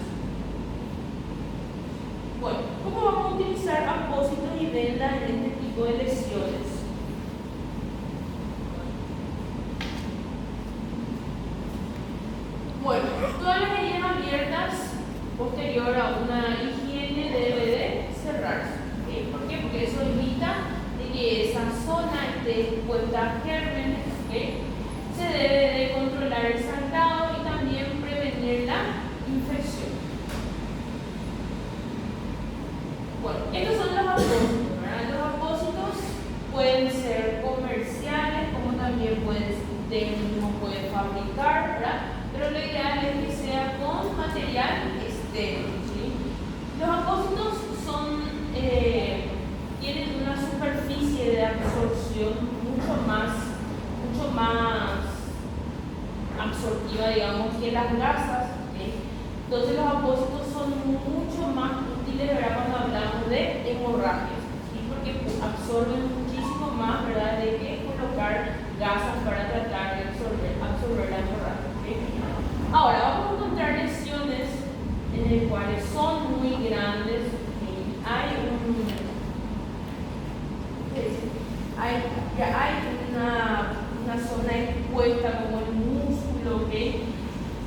Bueno, ¿cómo vamos a utilizar apósitos y vendas en este tipo de lesiones? Bueno, todas las heridas abiertas posterior a una higiene debe de cerrarse. ¿Por qué? Porque eso evita de que esa zona esté expuesta a gérmenes. Se debe de controlar el sangrado y también prevenir la infección. Bueno, estos son los apósitos, ¿verdad? Los apósitos pueden ser comerciales, como también uno puede fabricar, ¿verdad? Pero lo ideal es que sea con material externo, ¿sí? Los apósitos tienen una superficie de absorción mucho más absortiva, digamos, que las gasas, ¿okay? Entonces los apósitos son mucho más útiles, ¿verdad?, cuando hablamos de hemorragias, ¿sí?, porque absorben muchísimo más, ¿verdad?, de que colocar gasas para tratar de absorber la hemorragia, ¿okay? Ahora vamos a encontrar lesiones en las cuales son muy grandes. Hay una zona expuesta como el músculo, ¿okay?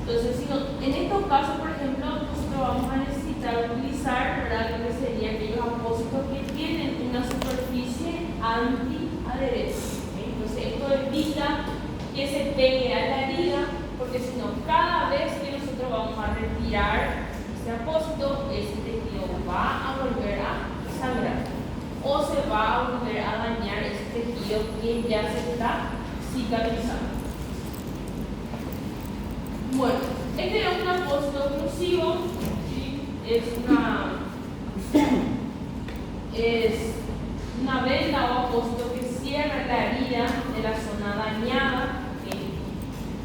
Entonces, en estos casos, por ejemplo, nosotros vamos a necesitar utilizar, ¿verdad?, lo que serían aquellos apósitos que tienen una superficie antiadherente, ¿okay? Entonces, esto evita que se pegue a la herida, porque si no, cada vez que nosotros vamos a retirar este apósito, ese tejido va a volver a sangrar o se va a volver a dañar ese tejido que ya se está cicatrizando. Bueno, este es un apósito oclusivo, ¿sí? Es una venda o apósito que cierra la herida de la zona dañada.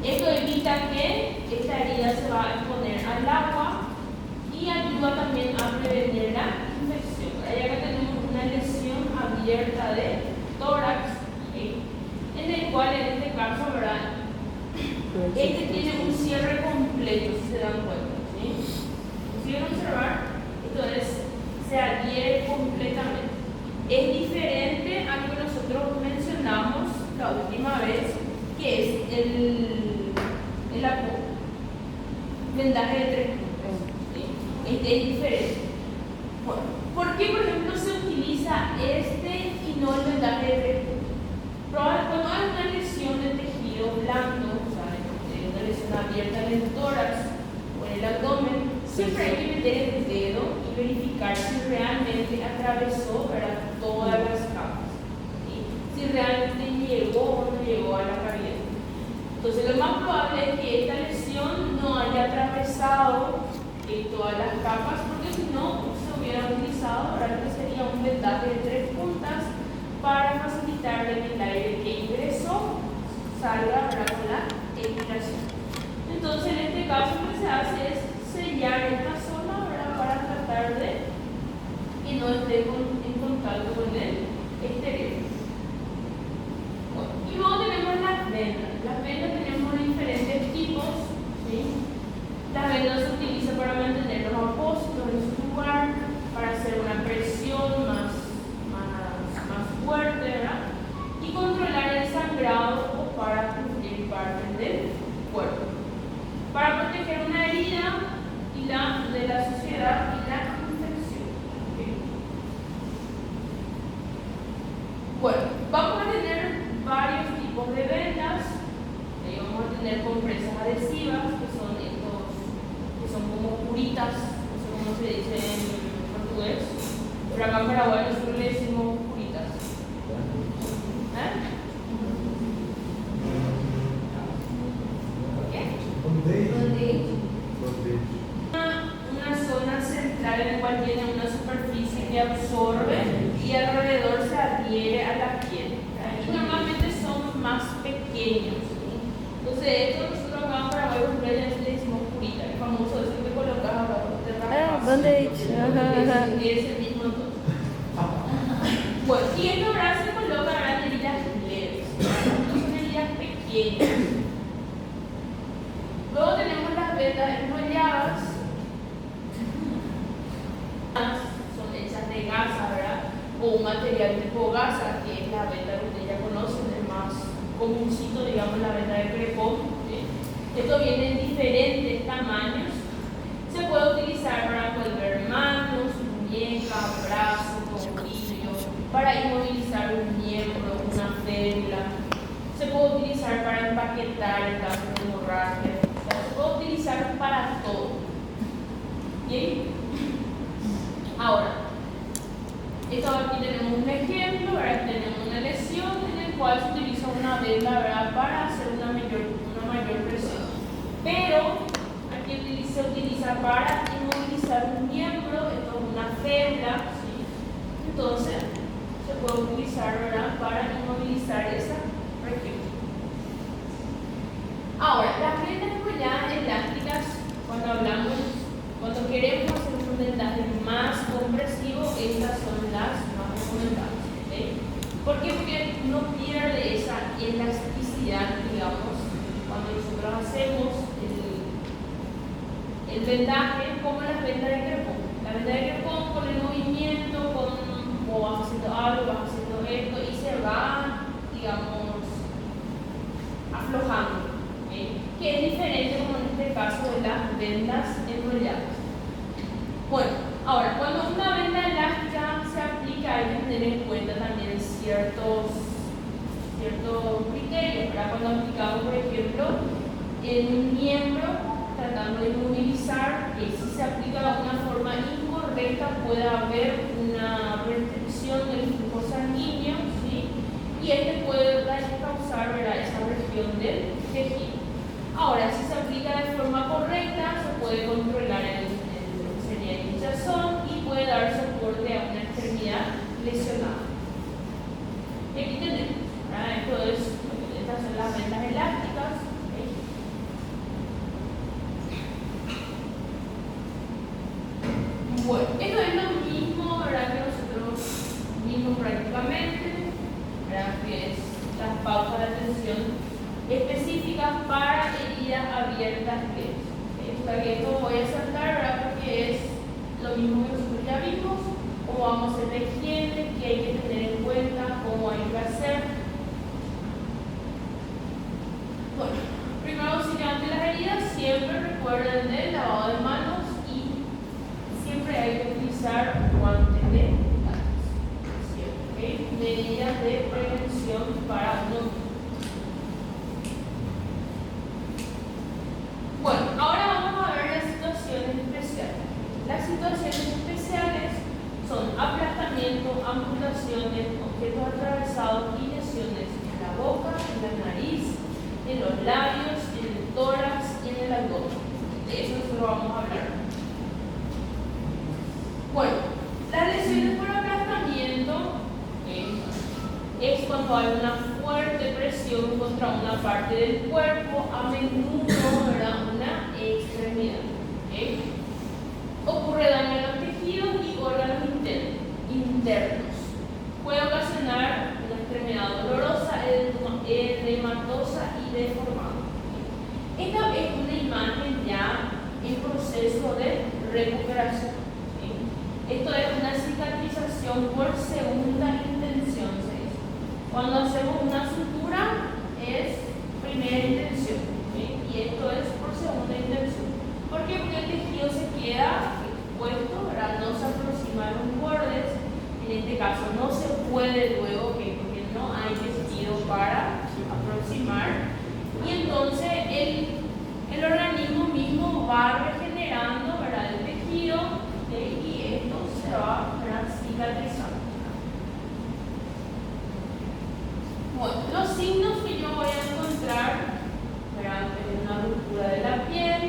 Esto evita que esta herida se va a exponer al agua y ayuda también a prevenir la infección. Y acá tenemos una lesión abierta de tórax, ¿sí?, en el cual en este caso, ¿verdad?, este tiene un cierre completo, si se dan cuenta, ¿sí? Pusieron un se adhiere completamente. Es diferente a lo que nosotros mencionamos la última vez, que es el vendaje de 3 puntos. ¿Sí? Este es diferente. Bueno, ¿por qué, por ejemplo, se utiliza este y no el vendaje de 3 puntos? Cuando hay una lesión de tejido blando, o sea, una lesión abierta en el tórax o en el abdomen, siempre hay que meter el dedo y verificar si realmente atravesó, ¿verdad?, todas las capas, ¿sí? Si realmente llegó o no llegó a la cavidad. Entonces, lo más probable es que esta lesión no haya atravesado todas las capas, porque si no, se hubiera utilizado, ahora que sería un vendaje de 3 puntas para facilitar que el aire que ingresó salga, ¿verdad?, con la expiración. Entonces, en este caso, lo que se hace es sellar esta zona, ¿verdad?, para tratar de que no esté en contacto con el exterior. Bueno, y luego tenemos las vendas. Las vendas tenemos diferentes tipos, ¿sí? Las vendas se utilizan para mantener los apósitos en su lugar, para hacer una presión más fuerte, ¿verdad?, y controlar el sangrado o para cubrir partes del cuerpo, para proteger una herida y de la suciedad y la infección. ¿Okay? Bueno, vamos a tener varios tipos de vendas. Vamos a tener compresas adhesivas, que son como curitas, no sé cómo se dice en portugués, pero acá en Paraguay nosotros le decimos curitas. Una zona central en la cual tiene una superficie que absorbe y alrededor se adhiere a la piel. Y normalmente son más pequeños. ¿Sí? Entonces, esto nosotros acá en Paraguay le decimos curita, el famoso ese que colocas abajo de la bandage. Es el mismo entonces. Bueno, y esto ahora se coloca en heridas leves, no son heridas pequeñas. Luego tenemos las vendas enrolladas, son hechas de gasa, ¿verdad?, o un material tipo gasa, que es la venda que ustedes ya conocen, el más comúncito, digamos, la venda de crepón. ¿Sí? Esto viene en diferentes tamaños. Se puede utilizar para envolver manos, muñecas, brazos, tobillos, para inmovilizar un miembro, una férula. Se puede utilizar para empaquetar en caso de hemorragia. Se puede utilizar para todo. ¿Bien? Ahora, aquí tenemos un ejemplo, ¿verdad? Tenemos una lesión en la cual se utiliza una venda, ¿verdad?, para hacer una mayor presión. Pero aquí se utiliza para inmovilizar un miembro, esto es una férula, ¿sí? Entonces se puede utilizar, ¿verdad?, para inmovilizar esa región. Ahora, las vendas enrolladas elásticas, cuando queremos hacer un vendaje más compresivo, estas son las más recomendables. ¿Sí? ¿Por qué? Porque no pierde esa elasticidad, digamos, cuando nosotros hacemos el vendaje, como las vendas de crepón. La venda de crepón, con el movimiento, o vas haciendo algo, vas haciendo esto, y se va, digamos, aflojando. Que es diferente, como en este caso, de las vendas enrolladas. Bueno, ahora, cuando una venda elástica se aplica, hay que tener en cuenta también ciertos criterios, ¿verdad? Cuando aplicamos, por ejemplo, en un miembro, tratando de inmovilizar, que si se aplica de una forma incorrecta, puede haber una restricción del flujo sanguíneo, ¿sí? Y este puede causar, ¿verdad?, esa región del tejido. Ahora, si se aplica de forma correcta, se puede controlar el hinchazón y puede dar soporte a una extremidad lesionada. Y aquí tenemos, ¿verdad? Estas son las vendas elásticas. ¿Okay? Bueno, esto es lo mismo, ¿verdad?, que nosotros vimos prácticamente, ¿verdad?, que es las pausas de atención específicas para heridas abiertas leves. O sea que esto voy a saltar, ¿verdad?, porque es lo mismo que nosotros ya vimos. vamos a ser de higiene, qué hay que tener en cuenta, cómo hay que hacer. Bueno, primero auxilio ante las heridas, siempre recuerden del lavado de manos y siempre hay que utilizar guantes de látex. ¿Okay? Medidas de prevención para uno. Bueno, ahora vamos a ver las situaciones especiales. Las situaciones especiales son aplastamiento, amputaciones, objetos atravesados y lesiones en la boca, en la nariz, en los labios, en el tórax y en el abdomen. De eso nosotros vamos a hablar. Bueno, las lesiones por aplastamiento es cuando hay una fuerte presión contra una parte del cuerpo, a menudo, ¿verdad?, una extremidad. Ocurre daño a los tejidos y órganos internos. Puede ocasionar una extremidad dolorosa, edematosa y deformada. Esta es una imagen ya en proceso de recuperación. Esto es una cicatrización por segunda intención, se dice. Cuando hacemos una sutura es primera intención, y esto es por segunda intención. ¿Por qué? Porque el tejido se queda expuesto, ¿verdad? No se aproximan los bordes. En este caso no se puede luego, porque no hay tejido para aproximar. Y entonces el organismo mismo va regenerando, ¿verdad?, el tejido, y esto se va, ¿verdad?, cicatrizando. Bueno, los signos que yo voy a encontrar, ¿verdad?, es una ruptura de la piel,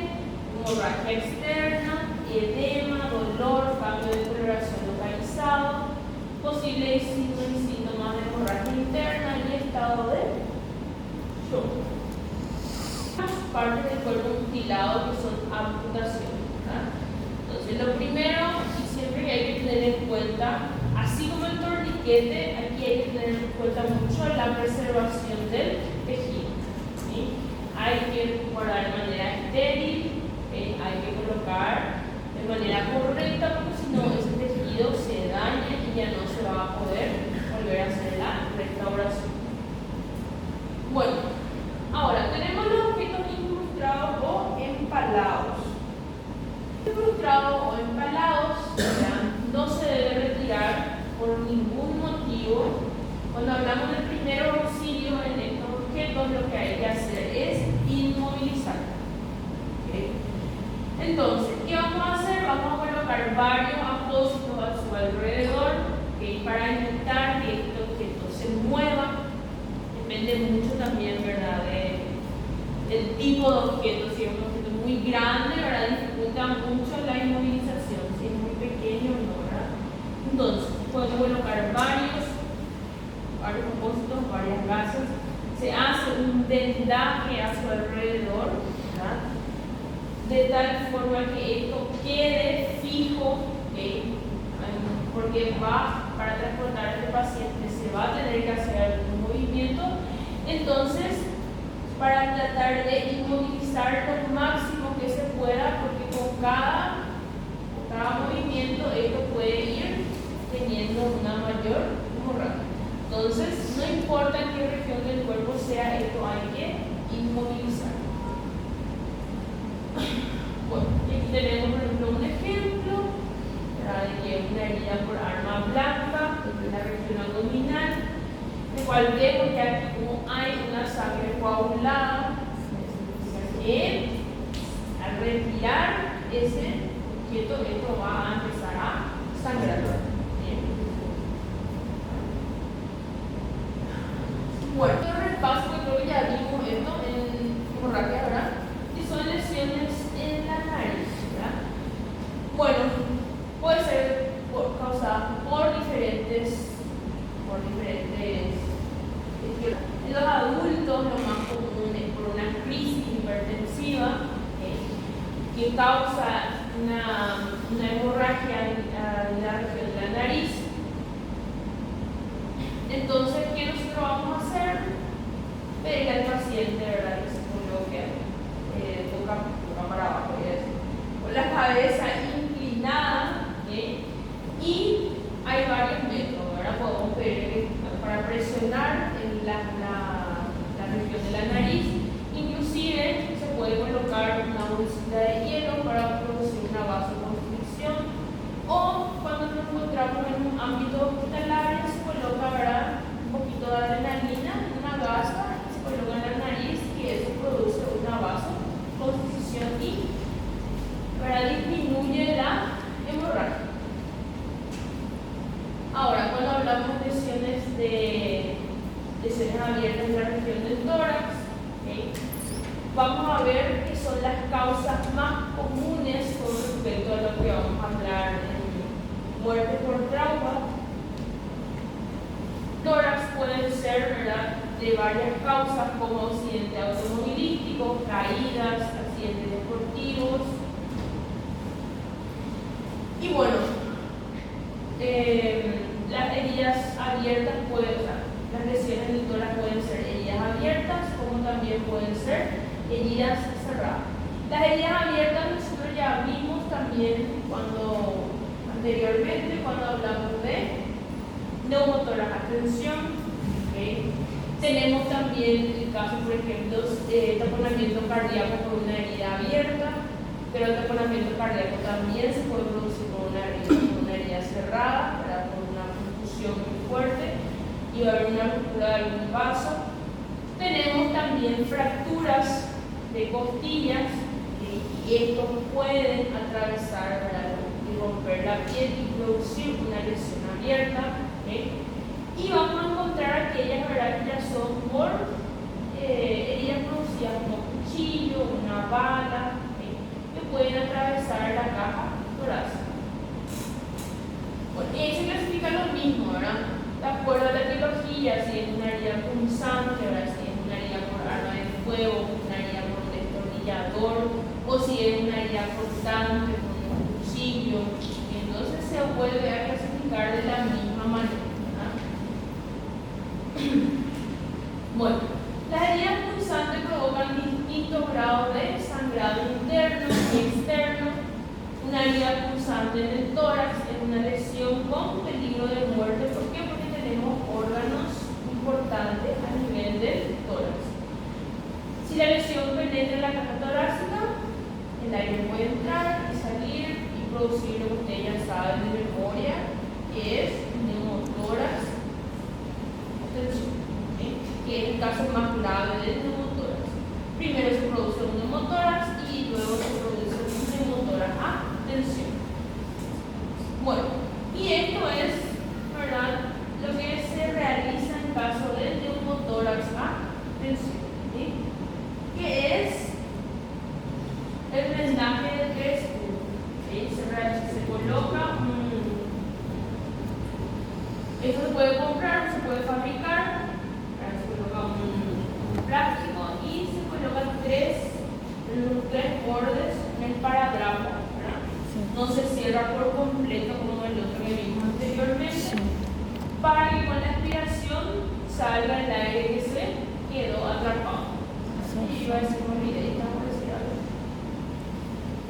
hemorragia externa, edema, dolor, cambio de coloración localizado, posibles signos y síntomas de hemorragia interna y estado de shock. Partes del cuerpo mutilado que son amputaciones, ¿verdad? Entonces, lo primero y siempre que hay que tener en cuenta, así como el torniquete, aquí hay que tener en cuenta mucho la preservación del tejido, ¿sí? Hay que guardar de manera estéril, hay que colocar de manera correcta, porque si no ese tejido se daña y ya no se va a poder volver a hacer la restauración. Bueno, ahora tenemos los objetos incrustados o empalados. Incrustados o empalados, ¿verdad?, no se debe retirar por ningún motivo. Cuando hablamos del primer auxilio en estos objetos, lo que hay que hacer es inmovilizar. ¿Okay? Entonces, ¿qué vamos a hacer? Vamos a colocar varios apósitos a su alrededor, ¿okay?, para evitar que este objeto se mueva. Depende mucho también, ¿verdad?, del tipo de objeto. Si es un objeto muy grande, ¿verdad?, dificulta mucho la inmovilización. Si es muy pequeño, no, ¿verdad? Entonces, podemos colocar varios apósitos, varias gasas. Se hace un vendaje a su alrededor, ¿verdad?, de tal forma que esto quede fijo, ¿okay?, porque para transportar a este paciente se va a tener que hacer algún movimiento. Entonces, para tratar de inmovilizar lo máximo que se pueda, porque con cada movimiento esto puede ir teniendo una mayor hemorragia. Entonces, no importa en qué región del cuerpo sea, esto hay que inmovilizar. Bueno, aquí tenemos, por ejemplo, un ejemplo, ¿verdad?, de que una herida por arma blanca en la región abdominal, de cual vemos que aquí, como hay una sangre coagulada, que al retirar ese objeto, esto va a empezar a sangrar. Bien. Bueno, yo repaso, porque creo que ya vimos esto en hemorragia, ¿verdad?, y son lesiones en la nariz, ¿verdad? Bueno, puede ser causada por diferentes. En los adultos, lo más común es por una crisis hipertensiva, que causa una hemorragia en la región de la nariz. Entonces, ¿qué nosotros vamos a hacer? Pedirle al paciente, ¿verdad?, que se coloque boca para abajo, con la cabeza inclinada, y hay de varias causas como accidentes automovilísticos, caídas, accidentes deportivos. Y bueno, las heridas abiertas las lesiones de tórax pueden ser heridas abiertas como también pueden ser heridas cerradas. Las heridas abiertas nosotros ya vimos también anteriormente cuando hablamos de neumotórax a tensión. ¿Okay? Tenemos también el caso, por ejemplo, taponamiento cardíaco por una herida abierta, pero el taponamiento cardíaco también se puede producir por una herida cerrada, ¿verdad? Por una contusión muy fuerte y va a haber una ruptura de algún vaso. Tenemos también fracturas de costillas y estos pueden atravesar, ¿verdad? Y romper la piel y producir una lesión abierta. ¿Okay? Y vamos a encontrar aquellas, ¿verdad? Que ya son por heridas producidas como cuchillo, una bala, ¿okay? Que pueden atravesar la caja torácica. Bueno, y se clasifica lo mismo, ¿verdad? De acuerdo a la etiología, si es una herida punzante, ¿verdad? Si es una herida por arma de fuego, una herida por un destornillador, o si es una herida cortante con un cuchillo, entonces se vuelve a clasificar de la misma manera. Bueno, las heridas punzantes provocan distintos grados de sangrado interno y externo. Una herida punzante en el tórax es una lesión con peligro de muerte. ¿Por qué? Porque tenemos órganos importantes a nivel del tórax. Si la lesión penetra en la caja torácica, el aire puede entrar y salir y producir lo que ustedes ya saben de memoria, que es neumotórax, que es el caso más grave del neumotórax. Primero se produce un neumotórax y luego se produce un neumotórax a tensión. Bueno, y esto es, ¿verdad?, lo que se realiza en caso del neumotórax a tensión, ¿sí? Que es el vendaje de 3 puntos. ¿Sí? Se coloca esto se puede comprar, se puede fabricar, se coloca un plástico y se colocan tres bordes en el paradrapo, ¿verdad? Sí. No se cierra por completo como el otro que vimos anteriormente, para que con la aspiración salga el aire que se quedó atrapado. Y iba a decir una videita, por decir algo.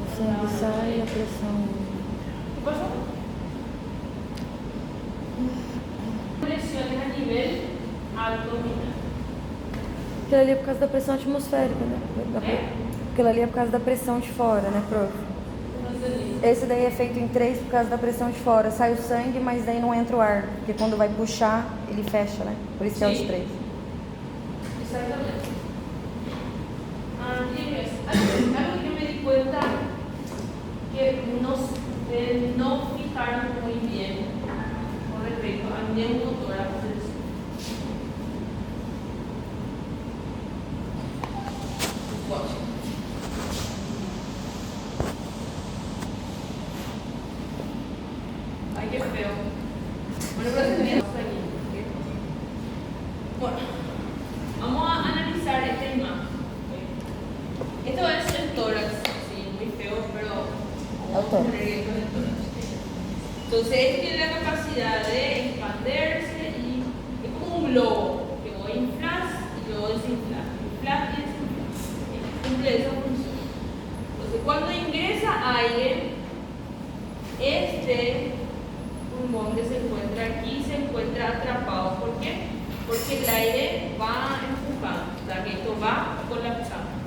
O sangue sai e a pressão. ¿Qué pasó? Lesiones a nivel abdominal. Aquilo ali é por causa da pressão atmosférica, né? Aquilo ali é por causa da pressão de fora, né, prof? Esse daí é feito em 3 por causa da pressão de fora. Sai o sangue, mas daí não entra o ar. Porque quando vai puxar, ele fecha, né? Por isso que é os 3. Exactamente. Algo que me di cuenta que no fijaron muy bien con respecto al neumotórax. Ay, qué feo. Bueno, pero bueno, vamos a analizar esta imagen. Esto es el tórax, sí, muy feo, pero vamos a poner esto en el tórax. Entonces, esto tiene la capacidad de expandirse y es como un globo que vos inflas y luego desinflas. Inflas y desinflas. Cumple esa función. Entonces, cuando ingresa aire, este pulmón que se encuentra aquí se encuentra atrapado. ¿Por qué? Porque el aire va empujando, o sea que esto va colapsando.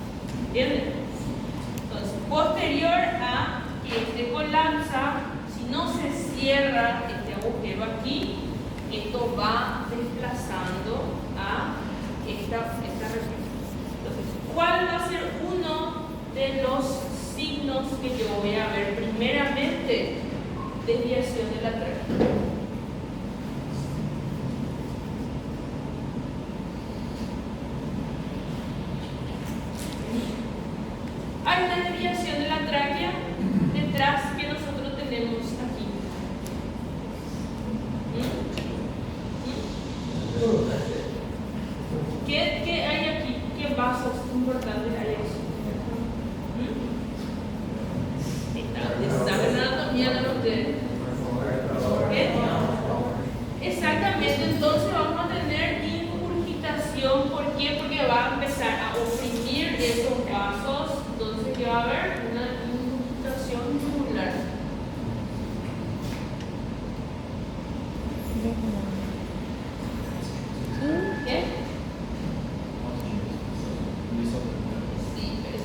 ¿Entienden? Entonces, posterior a que este colapsa, si no se cierra este agujero aquí, esto va desplazando a esta región. Entonces, ¿cuál va a ser uno de los signos que yo voy a ver? Primeramente, desviación de la tráquea. Hay una desviación de la tráquea detrás que nosotros tenemos aquí. del ¿qué? Exactamente, entonces vamos a tener ingurgitación. ¿Por qué? Porque va a empezar a oprimir esos vasos, entonces que va a haber una ingurgitación yugular. ¿Qué?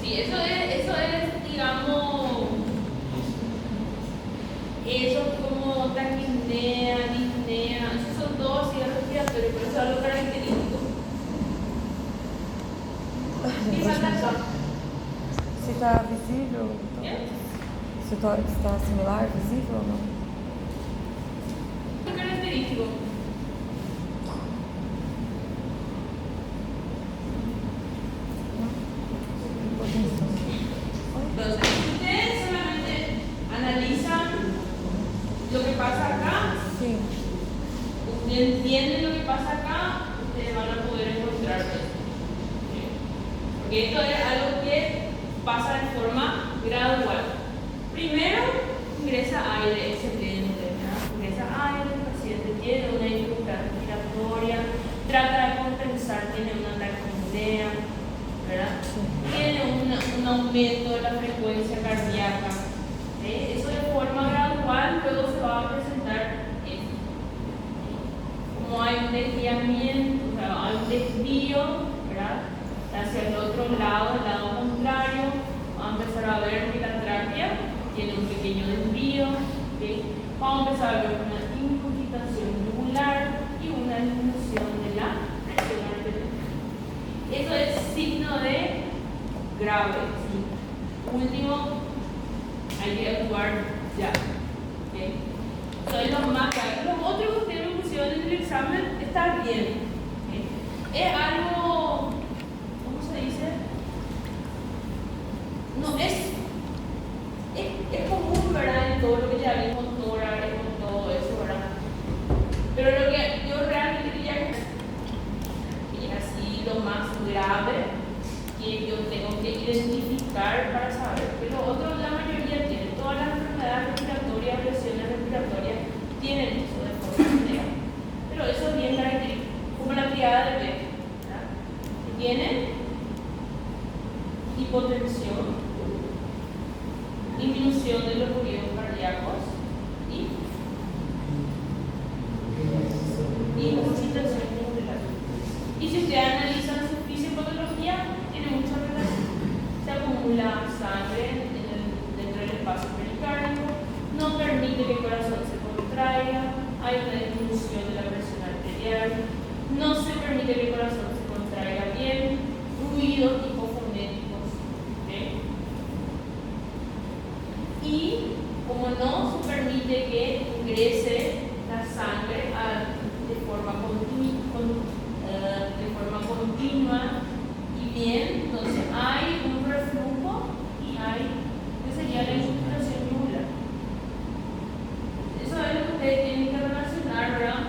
Sí, eso es, digamos, eso como taquipnea, disnea, esos son todos signos respiratorios, pero eso es algo característico. ¿Qué falta acá? Se está visível, ¿Qué? se o tórax está similar, visível ou não? ¿Qué característico? Entonces, si ustedes solamente analizan lo que pasa acá, Sim. ustedes entienden lo que pasa acá, ustedes van a poder encontrar esto. ¿Sí? Porque esto es algo que pasa de forma gradual. Primero ingresa aire excelente, ¿verdad? Ingresa aire, el paciente tiene una dificultad respiratoria, trata de compensar, tiene una taquipnea, ¿verdad? Tiene un aumento de la frecuencia cardíaca. ¿Sí? Eso de forma gradual luego se va a presentar esto. Como hay un desviamiento, o sea, hay un desvío, ¿verdad? Hacia el otro lado, el lado contrario, vamos a empezar a ver que la tráquea tiene un pequeño desvío. ¿Sí? Vamos a empezar a ver una ingurgitación yugular y una disminución de la presión arterial. Eso es signo de grave. ¿Sí? Último, hay que actuar ya. ¿Okay? Eso es lo más grave. Lo otro que ustedes me pusieron en el examen está bien. ¿Okay? Es algo, ¿cómo se dice? No, es común, ¿verdad? En todo lo que ya vimos, con todo eso, ¿verdad? Pero lo que yo realmente quería es así lo más grave que yo tengo que identificar para saber. Que lo otro, la mayoría tienen, todas las enfermedades respiratorias, lesiones respiratorias, tienen eso de forma general. Pero eso es bien característico, como la triada de Beck, ¿verdad? Que tiene hipotensión, disminución de los ritmos cardíacos y ingurgitación yugular. Y si ustedes analizan su fisiopatología, tiene mucha relación. Se acumula sangre dentro del espacio pericárdico, no permite que el corazón se contraiga, hay una disminución de la presión arterial, no se permite que el corazón se contraiga bien, ruidos hipofonéticos. ¿Okay? Y como no se permite que ingrese la sangre de forma continua y bien, entonces hay un reflujo y hay que sería la ingurgitación yugular. Eso es lo que ustedes tienen que relacionar, ¿verdad?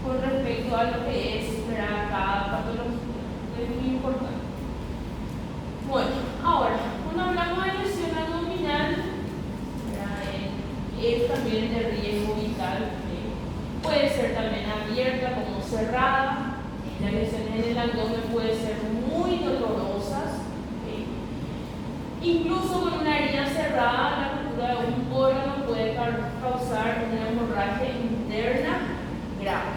Con respecto a lo que es, ¿verdad? Cada patología, que es muy importante. Bueno, ahora, cuando hablamos de lesión abdominal, es también de riesgo vital. Puede ser también abierta como cerrada. Las lesiones en el abdomen pueden ser muy dolorosas. Incluso con una herida cerrada, la ruptura de un órgano puede causar una hemorragia interna grave.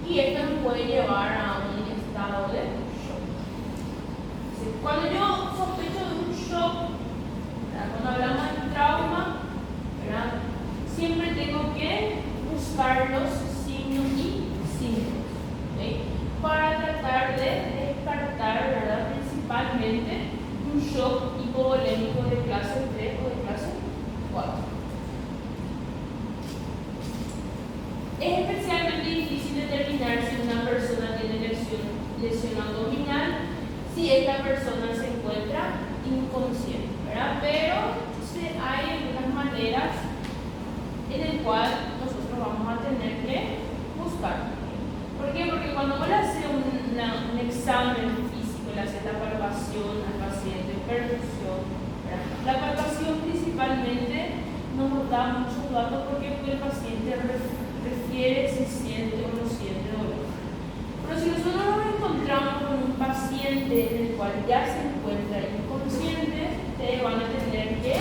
Y esto nos puede llevar a un estado de shock. Cuando yo sospecho de un shock, cuando hablamos de trauma, ¿verdad? Siempre tengo que buscar los signos y síntomas, ¿okay? Para tratar de descartar, ¿verdad? Principalmente un shock hipovolémico de clase 3 o de clase 4. Es especialmente difícil determinar si una persona tiene lesión abdominal si esta persona se encuentra inconsciente, ¿verdad? Pero sí hay algunas maneras en las cuales nosotros vamos a tener que buscar. ¿Por qué? Porque cuando uno le hace un examen físico, le hace la palpación al paciente, perfusión, ¿verdad? La palpación principal principalmente nos da muchos datos porque el paciente refiere si siente o no siente dolor. Pero si nosotros nos encontramos con un paciente en el cual ya se encuentra inconsciente, ustedes van a tener que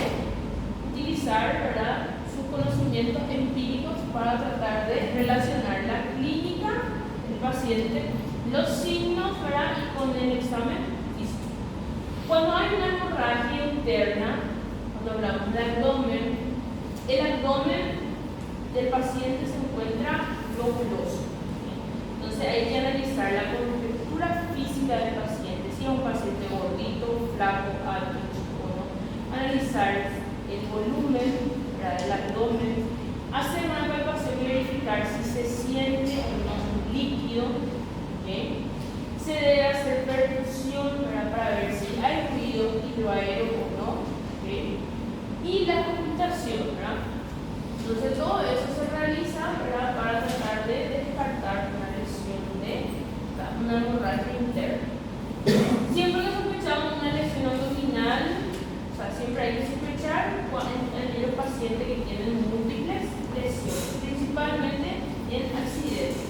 utilizar, ¿verdad?, sus conocimientos empíricos para tratar de relacionar la clínica del paciente, los signos, ¿verdad?, y con el examen físico. Cuando hay una hemorragia interna, cuando hablamos del abdomen, el abdomen del paciente se encuentra globuloso. Entonces hay que analizar la contextura física del paciente, si es un paciente gordito, flaco, alto, chico, ¿no? Analizar el volumen, ¿verdad?, del abdomen, hacer una palpación y verificar si se siente o no un líquido, ¿okay? Se debe hacer perfusión, ¿verdad?, para ver si hay ruido hidroaéreo o no, ¿okay? Y la ocultación, ¿verdad? Entonces todo eso se realiza, ¿verdad?, para tratar de descartar una lesión de una hemorragia interna. Siempre que sospechamos una lesión abdominal, o sea, siempre hay que sospechar en los pacientes que tienen múltiples lesiones, principalmente en accidentes.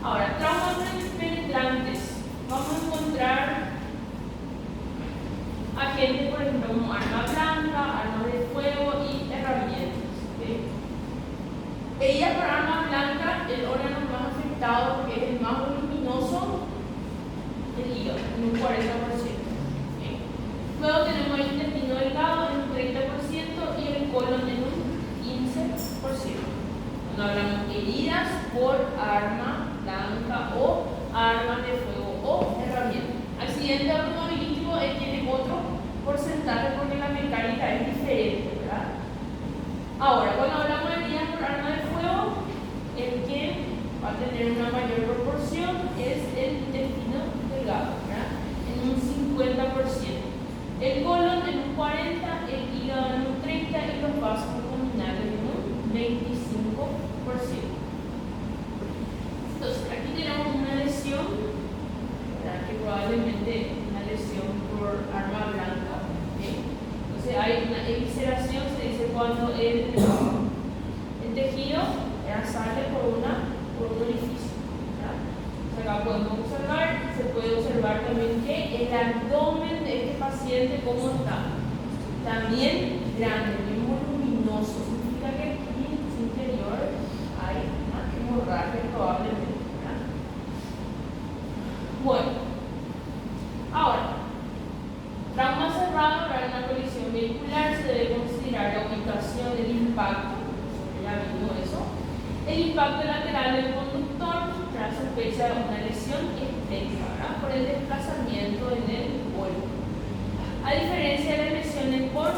Ahora, traumas penetrantes. Vamos a encontrar agentes, por ejemplo, como arma blanca, armas de fuego y herramientas. ¿Okay? Ella, por arma blanca, el órgano más afectado, que es el más voluminoso, el hígado, en un 40%. ¿Okay? Luego tenemos el intestino delgado en un 30% y el colon en un 15%. Cuando hablamos de heridas por arma blanca o armas de fuego o herramientas. Accidente automovilístico tiene otro porcentaje porque la mecánica es diferente, ¿verdad? Ahora, cuando hablamos de heridas por arma de fuego, el que va a tener una mayor proporción es el intestino delgado, ¿verdad?, en un 50%. El colon en un 40%, el hígado en un 30% y los vasos abdominales en un 25%. Entonces, aquí tenemos una lesión, ¿verdad?, que probablemente una lesión por arma blanca. ¿Okay? Entonces, hay una evisceración, se dice cuando el tejido sale por un orificio. ¿Verdad? Entonces, acá podemos observar, se puede observar también que el abdomen de este paciente, ¿cómo está? También grande, bien voluminoso. Significa que aquí en su interior hay una hemorragia probablemente. ¿Verdad? Bueno, ahora, trauma cerrado para una colisión vehicular se debe considerar la ubicación del impacto, ya vimos eso, el impacto lateral del conductor, la sospecha de una lesión extensa, ¿verdad?, por el desplazamiento en el cuerpo. A diferencia de las lesiones por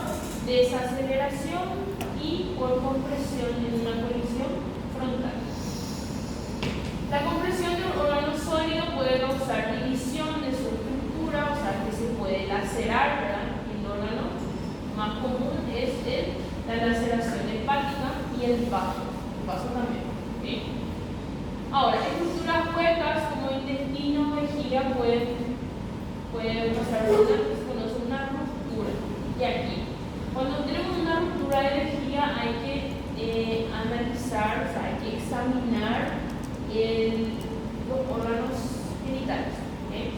desaceleración y por compresión en una colisión frontal. La compresión de un órgano sólido puede causar división de su estructura, o sea que se puede lacerar, ¿verdad? El órgano más común es la laceración hepática y el vaso también. ¿Okay? Ahora, estructuras huecas como intestino, vejiga pueden pasar por una que se conoce una ruptura. Y aquí, cuando tenemos una ruptura de vejiga hay que analizar, o sea, hay que examinar los órganos genitales. ¿Okay?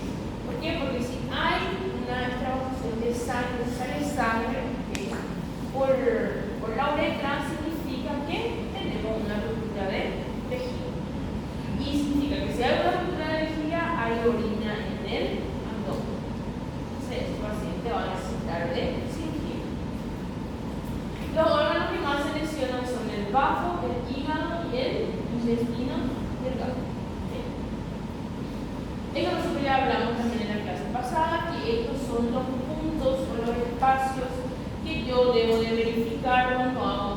¿Por qué? Porque si hay una extravasación de sangre, sale sangre, ¿okay?, por la uretra, significa que tenemos una ruptura de vejiga. Y significa que si hay una ruptura de vejiga, hay orina en el abdomen. Entonces, el paciente va a necesitar de cirugía. Los órganos que más se lesionan son el bajo, el hígado y el intestino delgado. Esto nosotros ya hablamos también en la clase pasada, que estos son los puntos o los espacios que yo debo de verificar cuando hago